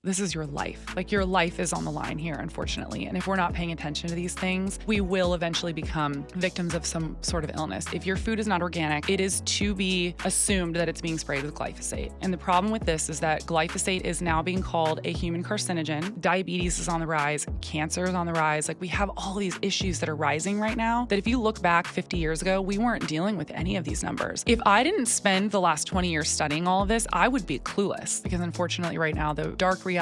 this is your life. Like your life is on the line here, unfortunately. And if we're not paying attention to these things, we will eventually become victims of some sort of illness. If your food is not organic, it is to be assumed that it's being sprayed with glyphosate. And the problem with this is that glyphosate is now being called a human carcinogen. Diabetes is on the rise. Cancer is on the rise. Like we have all these issues that are rising right now that if you look back 50 years ago, we weren't dealing with any of these numbers. If I didn't spend the last 20 years studying all of this, I would be clueless because unfortunately right now, the dark reality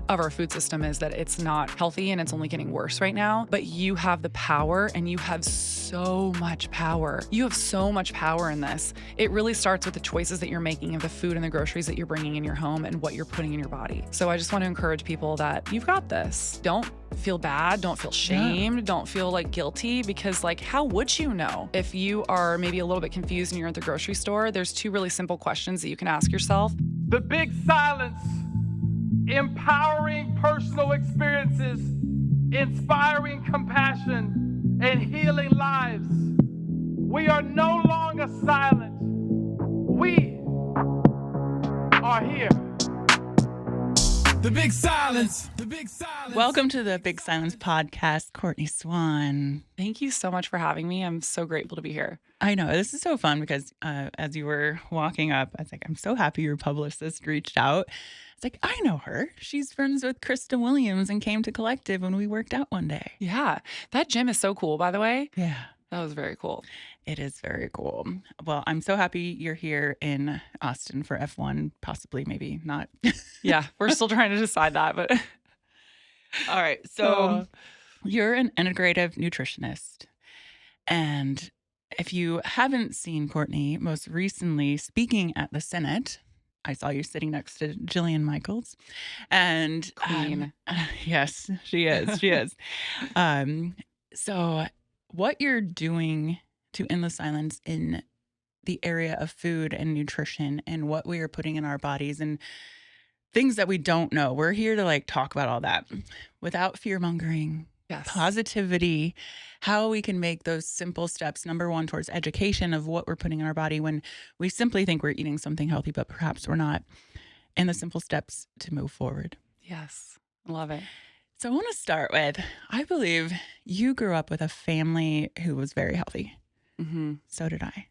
of our food system is that it's not healthy and it's only getting worse right now. But you have the power and you have so much power. You have so much power in this. It really starts with the choices that you're making of the food and the groceries that you're bringing in your home and what you're putting in your body. So I just want to encourage people that you've got this. Don't feel bad. Don't feel shamed. Don't feel like guilty because like, how would you know? If you are maybe a little bit confused and you're at the grocery store, there's two really simple questions that you can ask yourself. The big silence. Empowering personal experiences, inspiring compassion, and healing lives. We are no longer silent. We are here. The Big Silence. The Big Silence. Welcome to the Big Silence podcast, Courtney Swan. Thank you so much for having me. I'm so grateful to be here. I know, this is so fun because as you were walking up, I was like, I'm so happy your publicist reached out. It's like, I know her. She's friends with Krista Williams and came to Collective when we worked out one day. Yeah. That gym is so cool, by the way. Yeah. That was very cool. It is very cool. Well, I'm so happy you're here in Austin for F1, possibly, maybe not. Yeah, we're still trying to decide that, but. All right. So you're an integrative nutritionist. And if you haven't seen Courtney most recently speaking at the Senate, I saw you sitting next to Jillian Michaels. And Queen. Yes, she is. She is. So what you're doing to end the silence in the area of food and nutrition and what we are putting in our bodies and things that we don't know. We're here to like talk about all that without fear-mongering. Yes. Positivity, how we can make those simple steps, number one, towards education of what we're putting in our body when we simply think we're eating something healthy, but perhaps we're not, and the simple steps to move forward. Yes. I love it. So I want to start with, I believe you grew up with a family who was very healthy. Mm-hmm. So did I.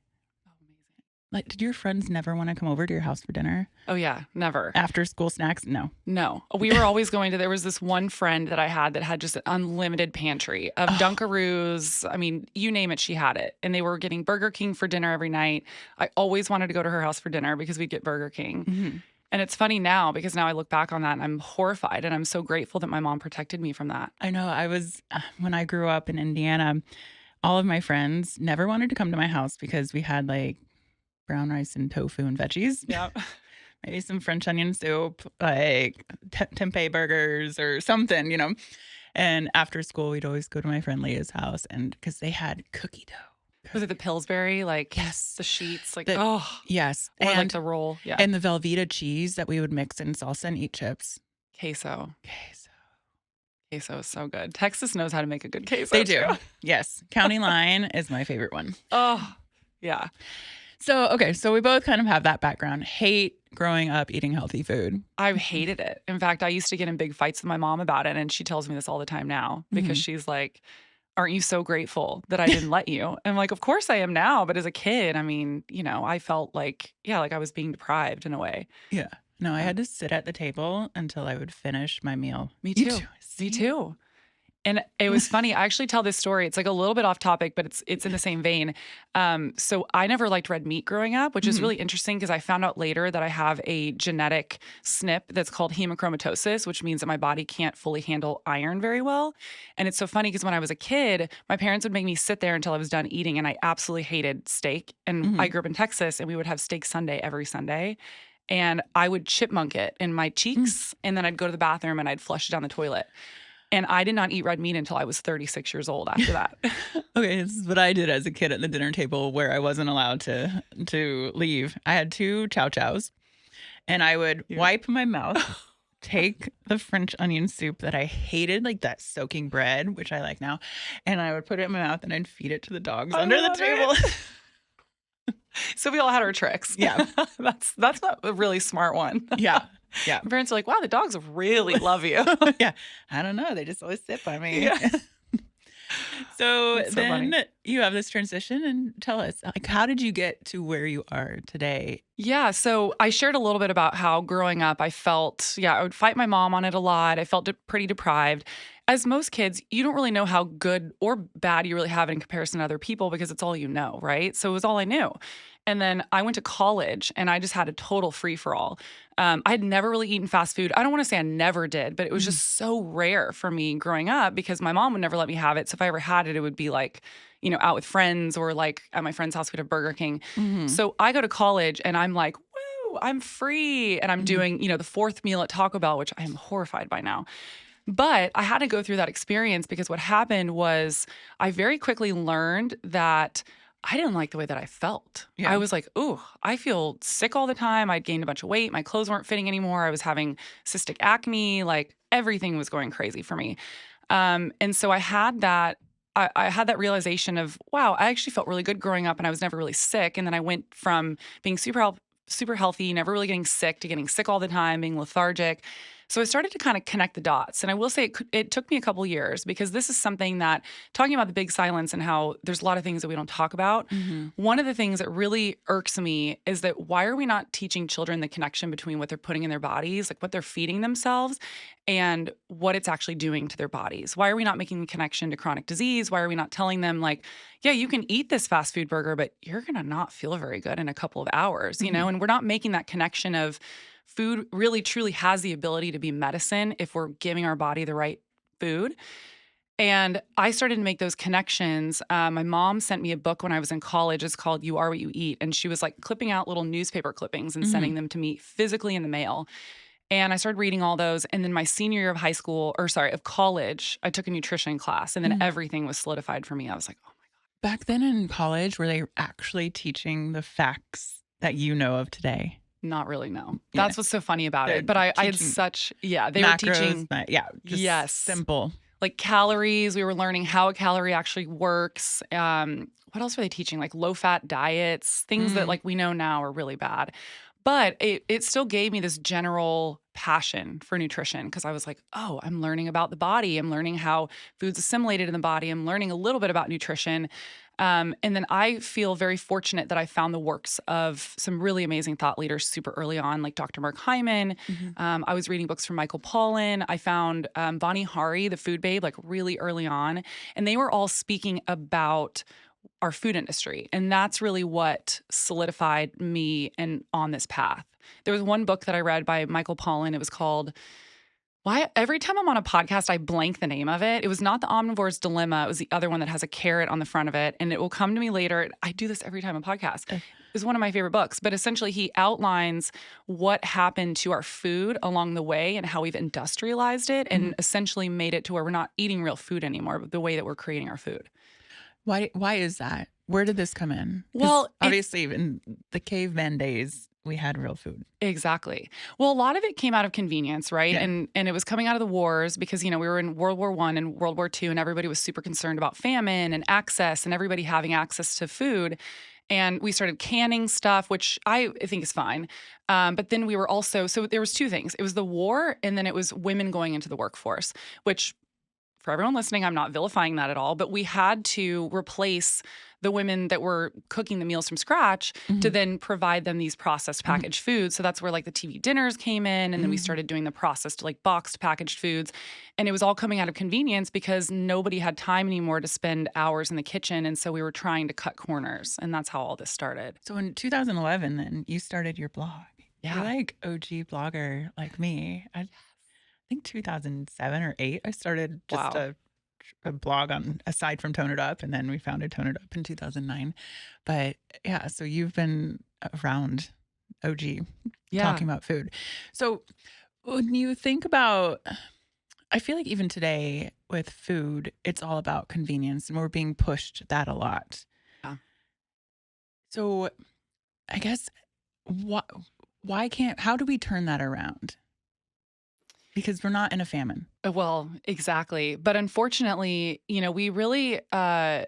Oh, amazing. Like, did your friends never want to come over to your house for dinner? Oh, yeah. Never. After school snacks? No. No. We were always going to, there was this one friend that I had that had just an unlimited pantry of Dunkaroos. I mean, you name it, she had it. And they were getting Burger King for dinner every night. I always wanted to go to her house for dinner because we'd get Burger King. Mm-hmm. And it's funny now because now I look back on that and I'm horrified and I'm so grateful that my mom protected me from that. I know. I was, when I grew up in Indiana, all of my friends never wanted to come to my house because we had like brown rice and tofu and veggies. Yeah. Maybe some French onion soup, like tempeh burgers or something, you know. And after school, we'd always go to my friend Leah's house and because they had cookie dough. Was it the Pillsbury? Like, yes, the sheets? Like, yes. Or and like the roll. Yeah. And the Velveeta cheese that we would mix in salsa and eat chips. Queso. Queso is so good. Texas knows how to make a good queso. They do. Too. Yes. County Line is my favorite one. Oh, yeah. So, okay. So we both kind of have that background. Hate growing up eating healthy food. I hated it. In fact, I used to get in big fights with my mom about it. And she tells me this all the time now because she's like, aren't you so grateful that I didn't let you? And I'm like, of course I am now. But as a kid, I mean, you know, I felt like, like I was being deprived in a way. Yeah. No, I had to sit at the table until I would finish my meal. Me too. Me too. And it was funny. I actually tell this story. It's like a little bit off topic, but it's in the same vein. So I never liked red meat growing up, which is really interesting because I found out later that I have a genetic SNP that's called hemochromatosis, which means that my body can't fully handle iron very well. And it's so funny because when I was a kid, my parents would make me sit there until I was done eating, and I absolutely hated steak. And I grew up in Texas, and we would have steak Sunday every Sunday. And I would chipmunk it in my cheeks, and then I'd go to the bathroom and I'd flush it down the toilet. And I did not eat red meat until I was 36 years old after that. Okay, this is what I did as a kid at the dinner table where I wasn't allowed to leave. I had 2 chow chows, and I would wipe my mouth, take the French onion soup that I hated, like that soaking bread, which I like now, and I would put it in my mouth and I'd feed it to the dogs under the table. So we all had our tricks. Yeah. That's a really smart one. Yeah. Yeah. Parents are like, wow, the dogs really love you. Yeah. I don't know. They just always sit by me. Yeah. So That's so then funny. you have this transition, and tell us, like, how did you get to where you are today? Yeah. So I shared a little bit about how growing up, I felt, I would fight my mom on it a lot. I felt pretty deprived. As most kids, you don't really know how good or bad you really have it in comparison to other people because it's all you know, right? So it was all I knew. And then I went to college and I just had a total free for all. I had never really eaten fast food. I don't want to say I never did, but it was just so rare for me growing up because my mom would never let me have it. So if I ever had it, it would be like, out with friends or like at my friend's house, we'd have Burger King. Mm-hmm. So I go to college and I'm like, woo, I'm free. And I'm doing, the fourth meal at Taco Bell, which I am horrified by now. But I had to go through that experience because what happened was I very quickly learned that I didn't like the way that I felt. Yeah. I was like, ooh, I feel sick all the time. I'd gained a bunch of weight. My clothes weren't fitting anymore. I was having cystic acne. Like everything was going crazy for me. And so I had that. I had that realization of, wow, I actually felt really good growing up and I was never really sick. And then I went from being super healthy, never really getting sick, to getting sick all the time, being lethargic. So I started to kind of connect the dots. And I will say it took me a couple years because this is something that, talking about the big silence and how there's a lot of things that we don't talk about. One of the things that really irks me is that why are we not teaching children the connection between what they're putting in their bodies, like what they're feeding themselves, and what it's actually doing to their bodies? Why are we not making the connection to chronic disease? Why are we not telling them like, yeah, you can eat this fast food burger, but you're going to not feel very good in a couple of hours, And we're not making that connection of food really truly has the ability to be medicine if we're giving our body the right food. And I started to make those connections. My mom sent me a book when I was in college. It's called You Are What You Eat. And she was like clipping out little newspaper clippings and sending them to me physically in the mail. And I started reading all those. And then my senior year of college, I took a nutrition class and then everything was solidified for me. I was like, oh my God. Back then in college, were they actually teaching the facts that you know of today? Not really, no. Yeah. That's what's so funny about They're it. But I had teaching such, they were macros, teaching, just yes, simple. like calories. We were learning how a calorie actually works. What else were they teaching? Like low fat diets, things that like we know now are really bad. But it still gave me this general passion for nutrition because I was like, oh, I'm learning about the body. I'm learning how food's assimilated in the body. I'm learning a little bit about nutrition. And then I feel very fortunate that I found the works of some really amazing thought leaders super early on, like Dr. Mark Hyman. I was reading books from Michael Pollan. I found Bonnie Hari, the food babe, like really early on. And they were all speaking about our food industry. And that's really what solidified me and on this path. There was one book that I read by Michael Pollan. It was called, every time I'm on a podcast, I blank the name of it. It was not The Omnivore's Dilemma. It was the other one that has a carrot on the front of it. And it will come to me later. I do this every time a podcast. It was one of my favorite books. But essentially, he outlines what happened to our food along the way and how we've industrialized it and essentially made it to where we're not eating real food anymore, but the way that we're creating our food. Why is that? Where did this come in? 'Cause Well, obviously in the caveman days, we had real food. Exactly. Well, a lot of it came out of convenience, right? Yeah. And it was coming out of the wars because, we were in World War I and World War II, and everybody was super concerned about famine and access and everybody having access to food. And we started canning stuff, which I think is fine. But then we were also, so there was two things. It was the war, and then it was women going into the workforce, which, for everyone listening, I'm not vilifying that at all, but we had to replace the women that were cooking the meals from scratch to then provide them these processed packaged foods. So that's where like the TV dinners came in. And then we started doing the processed like boxed packaged foods. And it was all coming out of convenience because nobody had time anymore to spend hours in the kitchen. And so we were trying to cut corners. And that's how all this started. So in 2011, then you started your blog. Yeah. You're like OG blogger like me. I think 2007 or 8, I started just a blog on aside from Tone It Up, and then we founded Tone It Up in 2009. But yeah, so you've been around OG talking about food. So when you think about, I feel like even today with food, it's all about convenience, and we're being pushed that a lot. Yeah. So I guess how do we turn that around? Because we're not in a famine. Well, exactly. But unfortunately, we really, I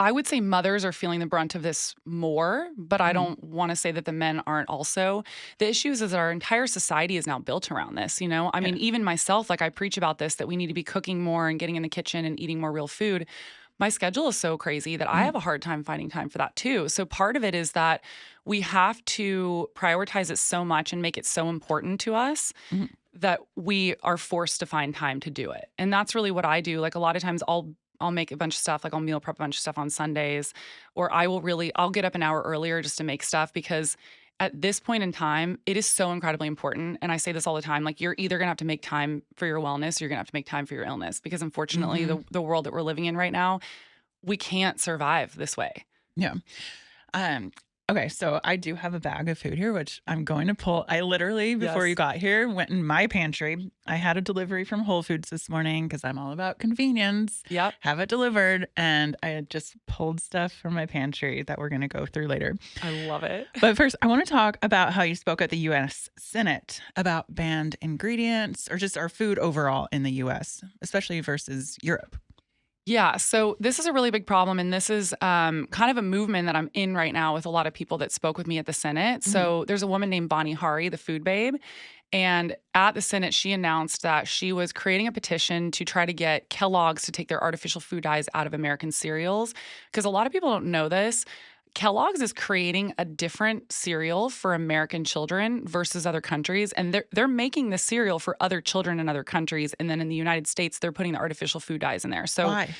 I would say mothers are feeling the brunt of this more, but I don't want to say that the men aren't also. The issue is that our entire society is now built around this, you know? I mean, even myself, like I preach about this, that we need to be cooking more and getting in the kitchen and eating more real food. My schedule is so crazy that I have a hard time finding time for that too. So part of it is that we have to prioritize it so much and make it so important to us that we are forced to find time to do it. And that's really what I do. Like a lot of times I'll make a bunch of stuff, like I'll meal prep a bunch of stuff on Sundays, or I'll get up an hour earlier just to make stuff because at this point in time, it is so incredibly important. And I say this all the time, like you're either gonna have to make time for your wellness, or you're gonna have to make time for your illness because unfortunately the world that we're living in right now, we can't survive this way. Yeah. Okay, so I do have a bag of food here, which I'm going to pull. I literally, before you got here, went in my pantry. I had a delivery from Whole Foods this morning because I'm all about convenience. Yep. Have it delivered. And I had just pulled stuff from my pantry that we're going to go through later. I love it. But first, I want to talk about how you spoke at the U.S. Senate about banned ingredients or just our food overall in the U.S., especially versus Europe. Yeah, so this is a really big problem, and this is kind of a movement that I'm in right now with a lot of people that spoke with me at the Senate. So there's a woman named Bonnie Hari, the food babe, and at the Senate, she announced that she was creating a petition to try to get Kellogg's to take their artificial food dyes out of American cereals, because a lot of people don't know this. Kellogg's is creating a different cereal for American children versus other countries. And they're making the cereal for other children in other countries. And then in the United States, they're putting the artificial food dyes in there. So why?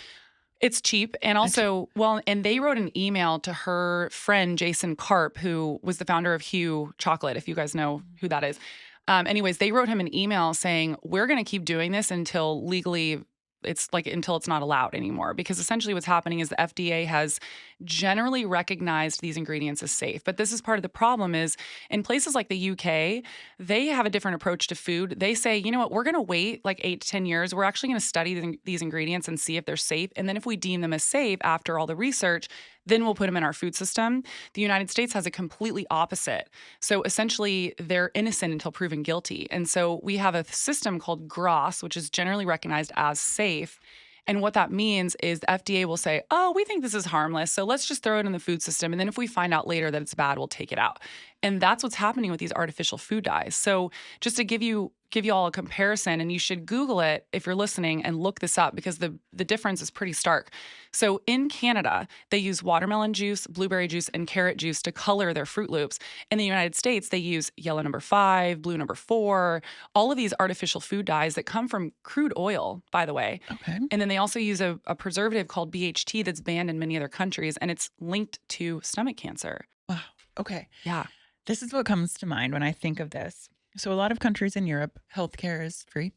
It's cheap. And also, and they wrote an email to her friend, Jason Karp, who was the founder of Hue Chocolate, if you guys know who that is. Anyways, they wrote him an email saying, we're going to keep doing this until legally until it's not allowed anymore, because essentially what's happening is the FDA has generally recognized these ingredients as safe. But this is part of the problem is in places like the UK, they have a different approach to food. They say, you know what, we're going to wait like 8 to 10 years. We're actually going to study these ingredients and see if they're safe. And then if we deem them as safe after all the research, then we'll put them in our food system. The United States has a completely opposite. So essentially, they're innocent until proven guilty. And so we have a system called GROS, which is generally recognized as safe. And what that means is the FDA will say, oh, we think this is harmless, so let's just throw it in the food system. And then if we find out later that it's bad, we'll take it out. And that's what's happening with these artificial food dyes. So just to give you all a comparison, and you should Google it if you're listening and look this up because the difference is pretty stark. So in Canada, they use watermelon juice, blueberry juice, and carrot juice to color their Fruit Loops. In the United States, they use yellow number 5, blue number 4, all of these artificial food dyes that come from crude oil, by the way. Okay. And then they also use a preservative called BHT that's banned in many other countries, and it's linked to stomach cancer. Wow. Okay. Yeah. This is what comes to mind when I think of this. So a lot of countries in Europe, healthcare is free.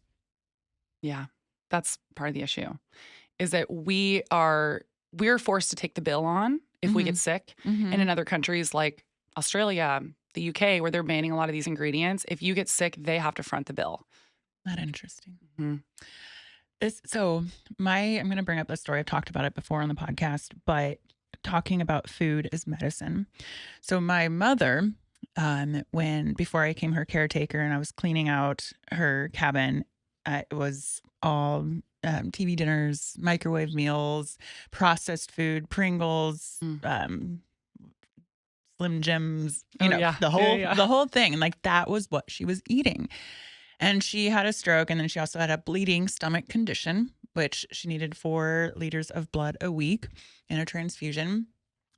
Yeah, that's part of the issue, is that we're forced to take the bill on if we get sick. And in other countries like Australia, the UK, where they're banning a lot of these ingredients, if you get sick, they have to front the bill. Not interesting. I'm going to bring up this story. I've talked about it before on the podcast, but talking about food as medicine. So my mother, before I became her caretaker and I was cleaning out her cabin, it was all TV dinners, microwave meals, processed food, Pringles, Slim Jims, the whole thing. And like that was what she was eating. And she had a stroke, and then she also had a bleeding stomach condition, which she needed 4 liters of blood a week and a transfusion.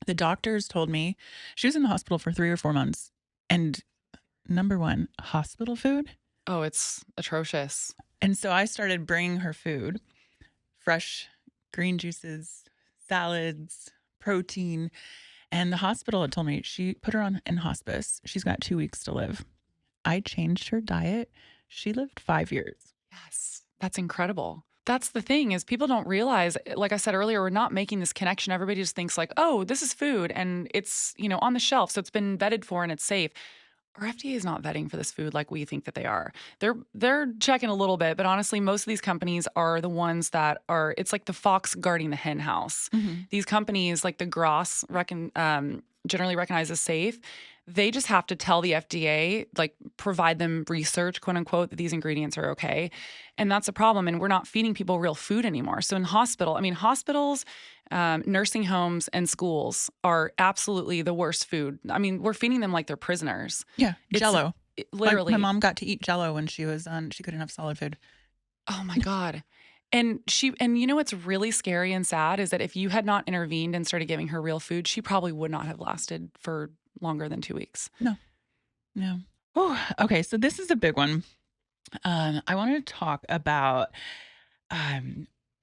The doctors told me she was in the hospital for 3 or 4 months. And number one, hospital food. Oh, it's atrocious. And so I started bringing her food, fresh green juices, salads, protein. And the hospital had told me she put her in hospice. She's got 2 weeks to live. I changed her diet. She lived 5 years. Yes, that's incredible. That's the thing is people don't realize, like I said earlier, we're not making this connection. Everybody just thinks like, oh, this is food and it's, on the shelf. So it's been vetted for and it's safe. Our FDA is not vetting for this food like we think that they are. They're checking a little bit, but honestly, most of these companies are the ones that are, it's like the fox guarding the hen house. These companies like the Gross generally recognized as safe. They just have to tell the FDA, like provide them research, quote unquote, that these ingredients are okay. And that's a problem. And we're not feeding people real food anymore. So in hospitals, nursing homes, and schools are absolutely the worst food. I mean, we're feeding them like they're prisoners. Yeah, Jello. Literally. My mom got to eat Jello when she couldn't have solid food. Oh my God. And you know what's really scary and sad is that if you had not intervened and started giving her real food, she probably would not have lasted for longer than 2 weeks. No. Oh, okay. So this is a big one. I want to talk about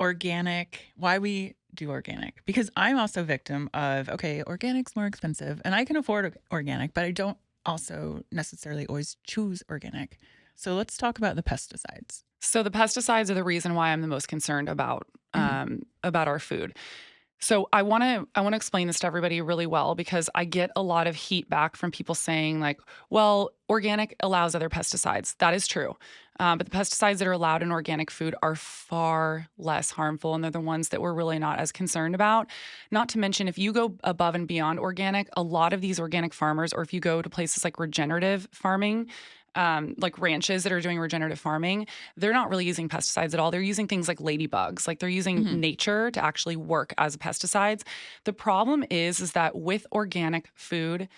organic, why we do organic, because I'm also a victim of, okay, organic's more expensive and I can afford organic, but I don't also necessarily always choose organic. So let's talk about the pesticides. So the pesticides are the reason why I'm the most concerned about our food. So I want to explain this to everybody really well, because I get a lot of heat back from people saying like, well, organic allows other pesticides. That is true. But the pesticides that are allowed in organic food are far less harmful, and they're the ones that we're really not as concerned about. Not to mention, if you go above and beyond organic, a lot of these organic farmers, or if you go to places like regenerative farming, like ranches that are doing regenerative farming, they're not really using pesticides at all. They're using things like ladybugs, like they're using nature to actually work as pesticides. The problem is that with organic food,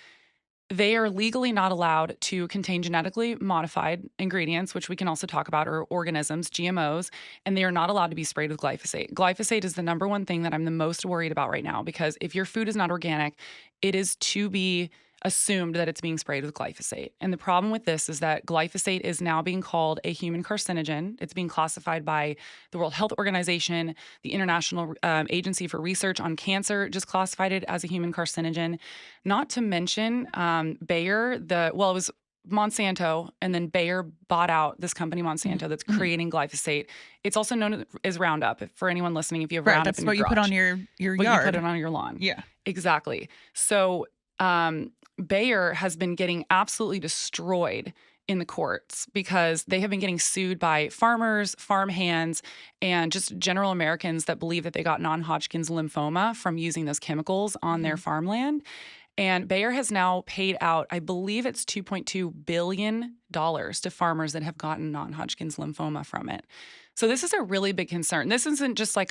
they are legally not allowed to contain genetically modified ingredients, which we can also talk about, or organisms, GMOs, and they are not allowed to be sprayed with glyphosate. Glyphosate is the number one thing that I'm the most worried about right now, because if your food is not organic, it is to be assumed that it's being sprayed with glyphosate. And the problem with this is that glyphosate is now being called a human carcinogen. It's being classified by the World Health Organization. The International Agency for Research on Cancer just classified it as a human carcinogen. Not to mention Bayer, it was Monsanto, and then Bayer bought out this company, Monsanto, that's creating glyphosate. It's also known as Roundup. For anyone listening, if you have Roundup that's in what your you put garage, on your what yard. you put it on your lawn. Yeah. Exactly. So Bayer has been getting absolutely destroyed in the courts because they have been getting sued by farmers, farm hands, and just general Americans that believe that they got non-Hodgkin's lymphoma from using those chemicals on their farmland. And Bayer has now paid out, I believe it's $2.2 billion to farmers that have gotten non-Hodgkin's lymphoma from it. So this is a really big concern. This isn't just like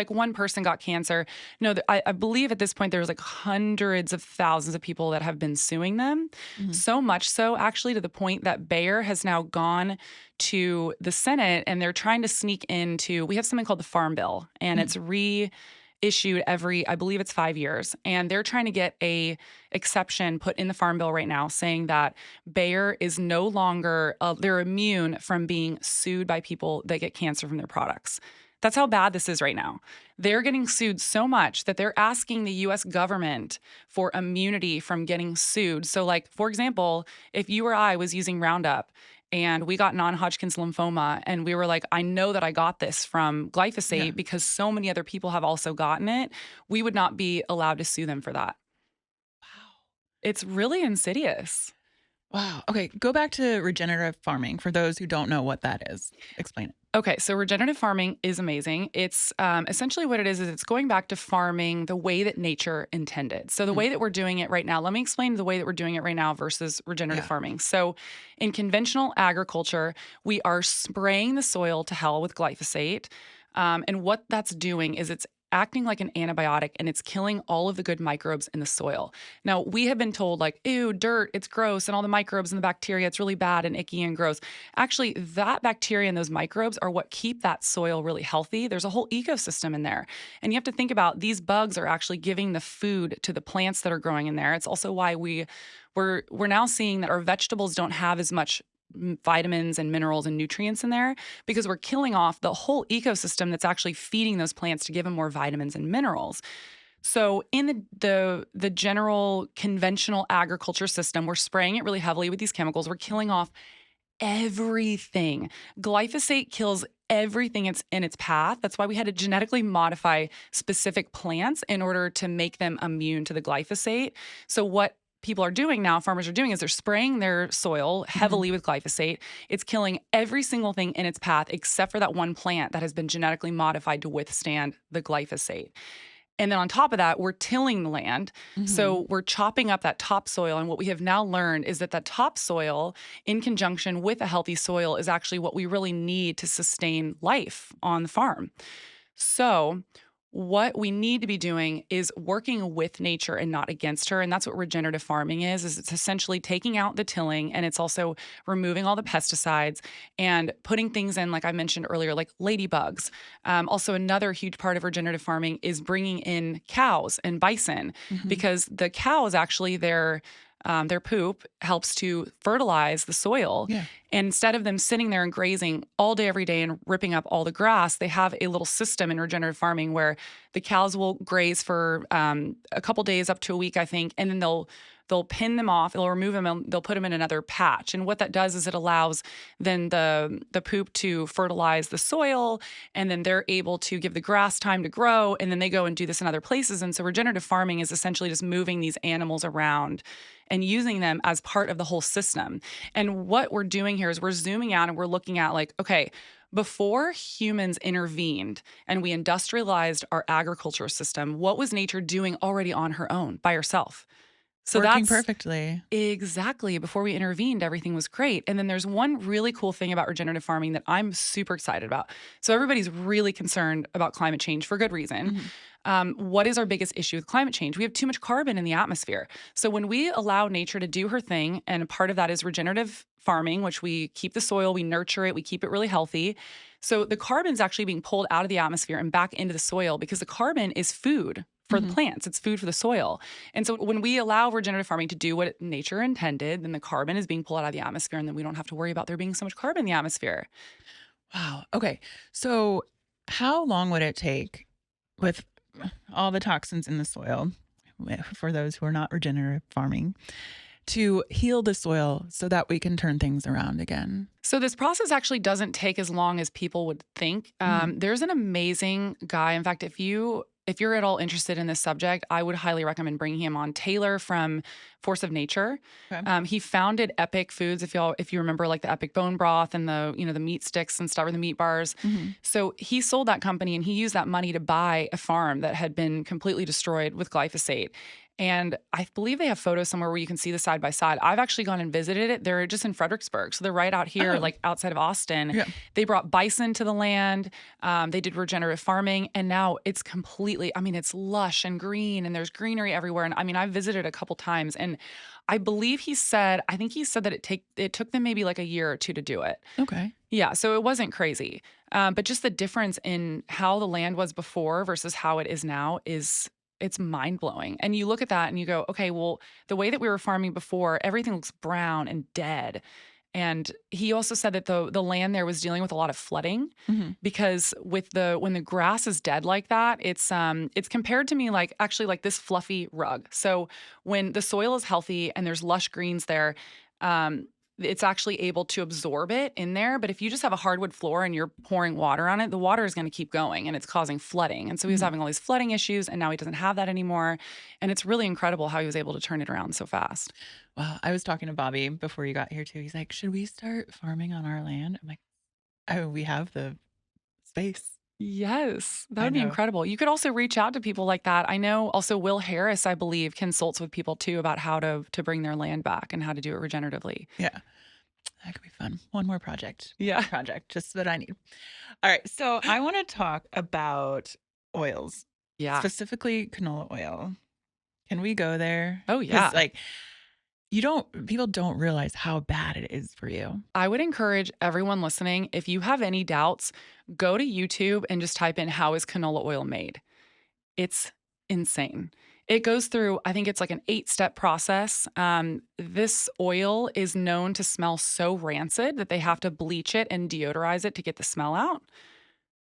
one person got cancer. No, I believe at this point there's like hundreds of thousands of people that have been suing them. So much so, actually, to the point that Bayer has now gone to the Senate and they're trying to sneak into, we have something called the Farm Bill, and it's reissued every, I believe it's 5 years. And they're trying to get a exception put in the Farm Bill right now saying that Bayer is no longer, they're immune from being sued by people that get cancer from their products. That's how bad this is right now. They're getting sued so much that they're asking the US government for immunity from getting sued. So like, for example, if you or I was using Roundup and we got non-Hodgkin's lymphoma and we were like, I know that I got this from glyphosate because so many other people have also gotten it, we would not be allowed to sue them for that. Wow. It's really insidious. Wow. Okay, go back to regenerative farming for those who don't know what that is. Explain it. Okay, so regenerative farming is amazing. It's essentially what it is it's going back to farming the way that nature intended. So the way that we're doing it right now, let me explain the way that we're doing it right now versus regenerative farming. So in conventional agriculture, we are spraying the soil to hell with glyphosate. And what that's doing is it's acting like an antibiotic and it's killing all of the good microbes in the soil. Now, we have been told like, ew, dirt, it's gross, and all the microbes and the bacteria, it's really bad and icky and gross. Actually, that bacteria and those microbes are what keep that soil really healthy. There's a whole ecosystem in there. And you have to think about these bugs are actually giving the food to the plants that are growing in there. It's also why we're now seeing that our vegetables don't have as much vitamins and minerals and nutrients in there because we're killing off the whole ecosystem that's actually feeding those plants to give them more vitamins and minerals. So in the general conventional agriculture system, we're spraying it really heavily with these chemicals. We're killing off everything. Glyphosate kills everything in its path. That's why we had to genetically modify specific plants in order to make them immune to the glyphosate. So what people are doing now, farmers are doing, is they're spraying their soil heavily with glyphosate. It's killing every single thing in its path except for that one plant that has been genetically modified to withstand the glyphosate. And then on top of that, we're tilling the land. So we're chopping up that topsoil. And what we have now learned is that topsoil, in conjunction with a healthy soil, is actually what we really need to sustain life on the farm. So what we need to be doing is working with nature and not against her. And that's what regenerative farming is it's essentially taking out the tilling, and it's also removing all the pesticides and putting things in, like I mentioned earlier, like ladybugs. Also, another huge part of regenerative farming is bringing in cows and bison, because the cows actually, their poop helps to fertilize the soil. Yeah. And instead of them sitting there and grazing all day, every day and ripping up all the grass, they have a little system in regenerative farming where the cows will graze for a couple days up to a week, I think, and then they'll pin them off, they'll remove them, and they'll put them in another patch. And what that does is it allows then the poop to fertilize the soil, and then they're able to give the grass time to grow, and then they go and do this in other places. And so regenerative farming is essentially just moving these animals around and using them as part of the whole system. And what we're doing here is we're zooming out and we're looking at, like, okay, before humans intervened and we industrialized our agriculture system, what was nature doing already on her own by herself? So Working that's perfectly. exactly, before we intervened, everything was great. And then there's one really cool thing about regenerative farming that I'm super excited about. So everybody's really concerned about climate change for good reason. What is our biggest issue with climate change? We have too much carbon in the atmosphere. So when we allow nature to do her thing, and part of that is regenerative farming, which we keep the soil, we nurture it, we keep it really healthy. So the carbon's actually being pulled out of the atmosphere and back into the soil, because the carbon is food for the plants. It's food for the soil. And so when we allow regenerative farming to do what nature intended, then the carbon is being pulled out of the atmosphere, and then we don't have to worry about there being so much carbon in the atmosphere. Wow. Okay. So how long would it take, with all the toxins in the soil, for those who are not regenerative farming, to heal the soil so that we can turn things around again? So this process actually doesn't take as long as people would think. There's an amazing guy. In fact, if you're at all interested in this subject, I would highly recommend bringing him on. Taylor from Force of Nature. Okay. He founded Epic Foods. If you remember, like the Epic bone broth and the meat sticks and stuff, or the meat bars. So he sold that company, and he used that money to buy a farm that had been completely destroyed with glyphosate. And I believe they have photos somewhere where you can see the side by side. I've actually gone and visited it. They're just in Fredericksburg. So they're right out here, like outside of Austin. Yeah. They brought bison to the land. They did regenerative farming. And now it's completely, it's lush and green, and there's greenery everywhere. And I visited a couple times, and I believe he said that it took them maybe like a year or two to do it. Okay. Yeah. So it wasn't crazy. But just the difference in how the land was before versus how it is now it's mind-blowing. And you look at that and you go, okay, well, the way that we were farming before, everything looks brown and dead. And he also said that the land there was dealing with a lot of flooding, because when the grass is dead like that, it's compared to me like this fluffy rug. So when the soil is healthy and there's lush greens there, it's actually able to absorb it in there. But if you just have a hardwood floor and you're pouring water on it, the water is going to keep going, and it's causing flooding. And so he was having all these flooding issues, and now he doesn't have that anymore. And it's really incredible how he was able to turn it around so fast. Wow. I was talking to Bobby before you got here too. He's like, should we start farming on our land? I'm like, oh, we have the space. Yes, that would be incredible. You could also reach out to people like that. I know also Will Harris, I believe, consults with people too about how to bring their land back and how to do it regeneratively. Yeah. That could be fun. One more project. Yeah. Just what I need. All right. So I want to talk about oils. Yeah. Specifically canola oil. Can we go there? Oh, yeah. People don't realize how bad it is for you. I would encourage everyone listening, if you have any doubts, go to YouTube and just type in, how is canola oil made? It's insane. It goes through, I think it's like an 8-step process. This oil is known to smell so rancid that they have to bleach it and deodorize it to get the smell out.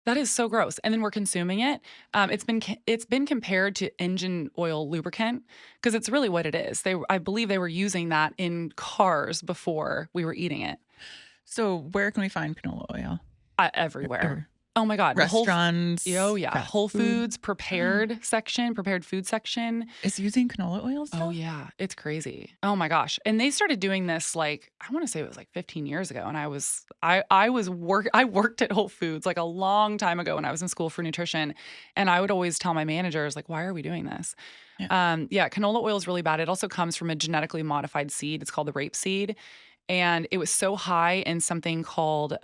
That is so gross. And then we're consuming it. It's been compared to engine oil lubricant, because it's really what it is. I believe they were using that in cars before we were eating it. So where can we find canola oil? Everywhere. Oh my God. Restaurants. Oh yeah. fast Whole food. Foods prepared food section. Is using canola oil still? Oh yeah. It's crazy. Oh my gosh. And they started doing this like, I want to say it was like 15 years ago. And I worked at Whole Foods like a long time ago when I was in school for nutrition. And I would always tell my managers, like, why are we doing this? Yeah, canola oil is really bad. It also comes from a genetically modified seed. It's called the rapeseed. And it was so high in something called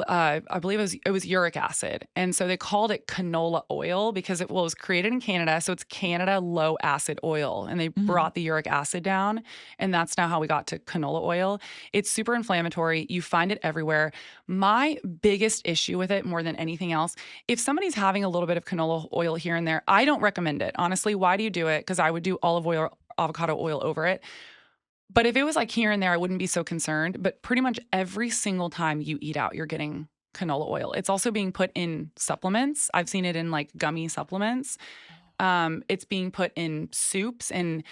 I believe it was uric acid. And so they called it canola oil because it was created in Canada. So it's Canada low acid oil. And they brought the uric acid down. And that's now how we got to canola oil. It's super inflammatory. You find it everywhere. My biggest issue with it more than anything else, if somebody's having a little bit of canola oil here and there, I don't recommend it. Honestly, why do you do it? Because I would do olive oil, avocado oil over it. But if it was like here and there, I wouldn't be so concerned. But pretty much every single time you eat out, you're getting canola oil. It's also being put in supplements. I've seen it in like gummy supplements. It's being put in soups, and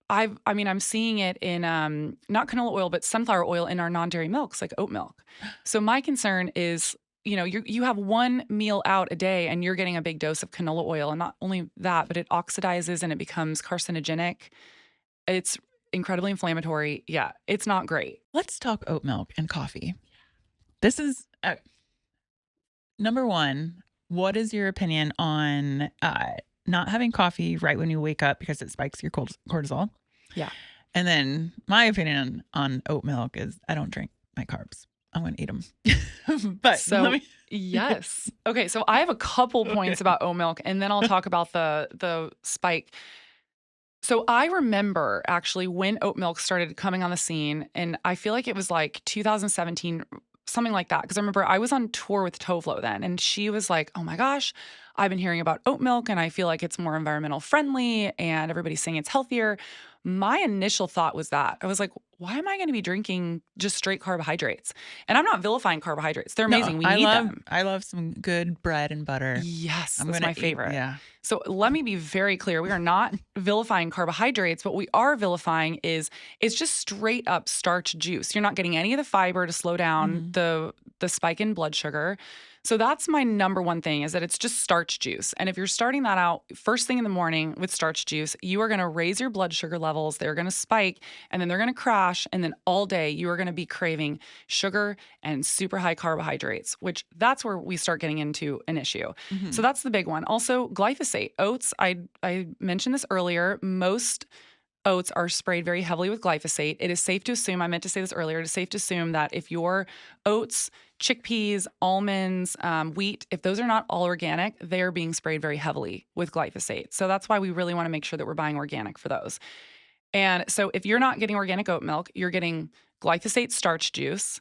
I'm seeing it in not canola oil, but sunflower oil in our non-dairy milks, like oat milk. So my concern is, you have one meal out a day and you're getting a big dose of canola oil. And not only that, but it oxidizes and it becomes carcinogenic. It's incredibly inflammatory. Yeah, it's not great. Let's talk oat milk and coffee. This is number one. What is your opinion on not having coffee right when you wake up because it spikes your cortisol? Yeah. And then my opinion on oat milk is I don't drink my carbs. I'm going to eat them. But so yes. Okay. So I have a couple points about oat milk, and then I'll talk about the spike. So I remember actually when oat milk started coming on the scene, and I feel like it was like 2017, something like that. Because I remember I was on tour with Tovlo then, and she was like, oh my gosh, I've been hearing about oat milk and I feel like it's more environmental friendly and everybody's saying it's healthier. My initial thought was that. I was like, why am I going to be drinking just straight carbohydrates? And I'm not vilifying carbohydrates. They're amazing. We need them. I love some good bread and butter. Yes, that's my favorite. Yeah. So let me be very clear. We are not vilifying carbohydrates. What we are vilifying is it's just straight up starch juice. You're not getting any of the fiber to slow down the spike in blood sugar. So that's my number one thing, is that it's just starch juice. And if you're starting that out first thing in the morning with starch juice, you are going to raise your blood sugar levels. They're going to spike, and then they're going to crash. And then all day you are going to be craving sugar and super high carbohydrates, which that's where we start getting into an issue. So that's the big one. Also, glyphosate. Oats, I mentioned this earlier, most oats are sprayed very heavily with glyphosate. It is safe to assume, I meant to say this earlier, it is safe to assume that if your oats, chickpeas, almonds, wheat, if those are not all organic, they are being sprayed very heavily with glyphosate. So that's why we really want to make sure that we're buying organic for those. And so if you're not getting organic oat milk, you're getting glyphosate starch juice.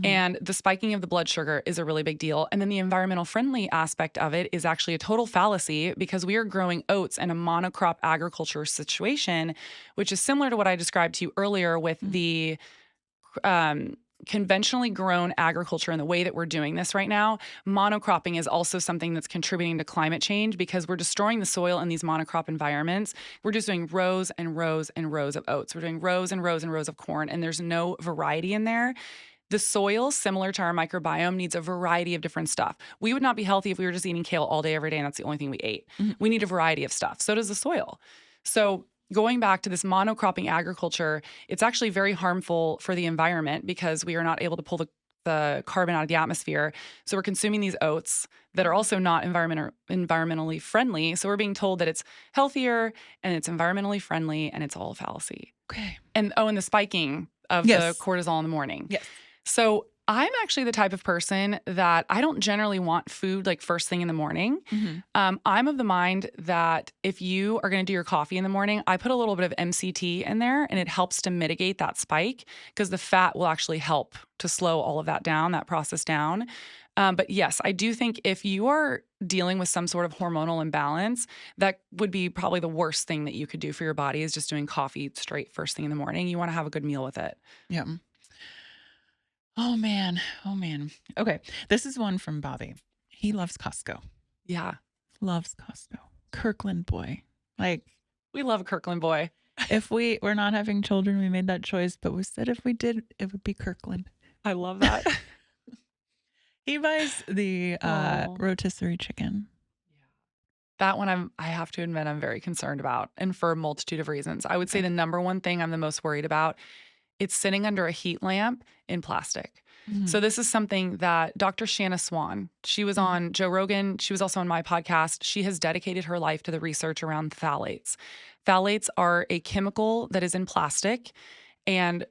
And the spiking of the blood sugar is a really big deal. And then the environmental friendly aspect of it is actually a total fallacy, because we are growing oats in a monocrop agriculture situation, which is similar to what I described to you earlier with the conventionally grown agriculture and the way that we're doing this right now. Monocropping is also something that's contributing to climate change, because we're destroying the soil in these monocrop environments. We're just doing rows and rows and rows of oats. We're doing rows and rows and rows of corn, and there's no variety in there. The soil, similar to our microbiome, needs a variety of different stuff. We would not be healthy if we were just eating kale all day, every day, and that's the only thing we ate. We need a variety of stuff. So does the soil. So going back to this monocropping agriculture, it's actually very harmful for the environment, because we are not able to pull the carbon out of the atmosphere. So we're consuming these oats that are also not environmentally friendly. So we're being told that it's healthier and it's environmentally friendly, and it's all a fallacy. Okay. And the spiking of the cortisol in the morning. Yes. So I'm actually the type of person that I don't generally want food like first thing in the morning. I'm of the mind that if you are going to do your coffee in the morning, I put a little bit of MCT in there, and it helps to mitigate that spike, because the fat will actually help to slow all of that down, that process down. But yes, I do think if you are dealing with some sort of hormonal imbalance, that would be probably the worst thing that you could do for your body, is just doing coffee straight first thing in the morning. You want to have a good meal with it. Yeah. Oh, man. Oh, man. Okay. This is one from Bobby. He loves Costco. Yeah. Loves Costco. Kirkland boy. Like, we love a Kirkland boy. If we're not having children, we made that choice, but we said if we did, it would be Kirkland. I love that. He buys the Oh. rotisserie chicken. That one I have to admit I'm very concerned about, and for a multitude of reasons. I would say Okay. the number one thing I'm the most worried about, it's sitting under a heat lamp in plastic. So Mhm. this is something that Dr. Shanna Swan, she was Mhm. on Joe Rogan, she was also on my podcast. She has dedicated her life to the research around phthalates. Phthalates are a chemical that is in plastic, and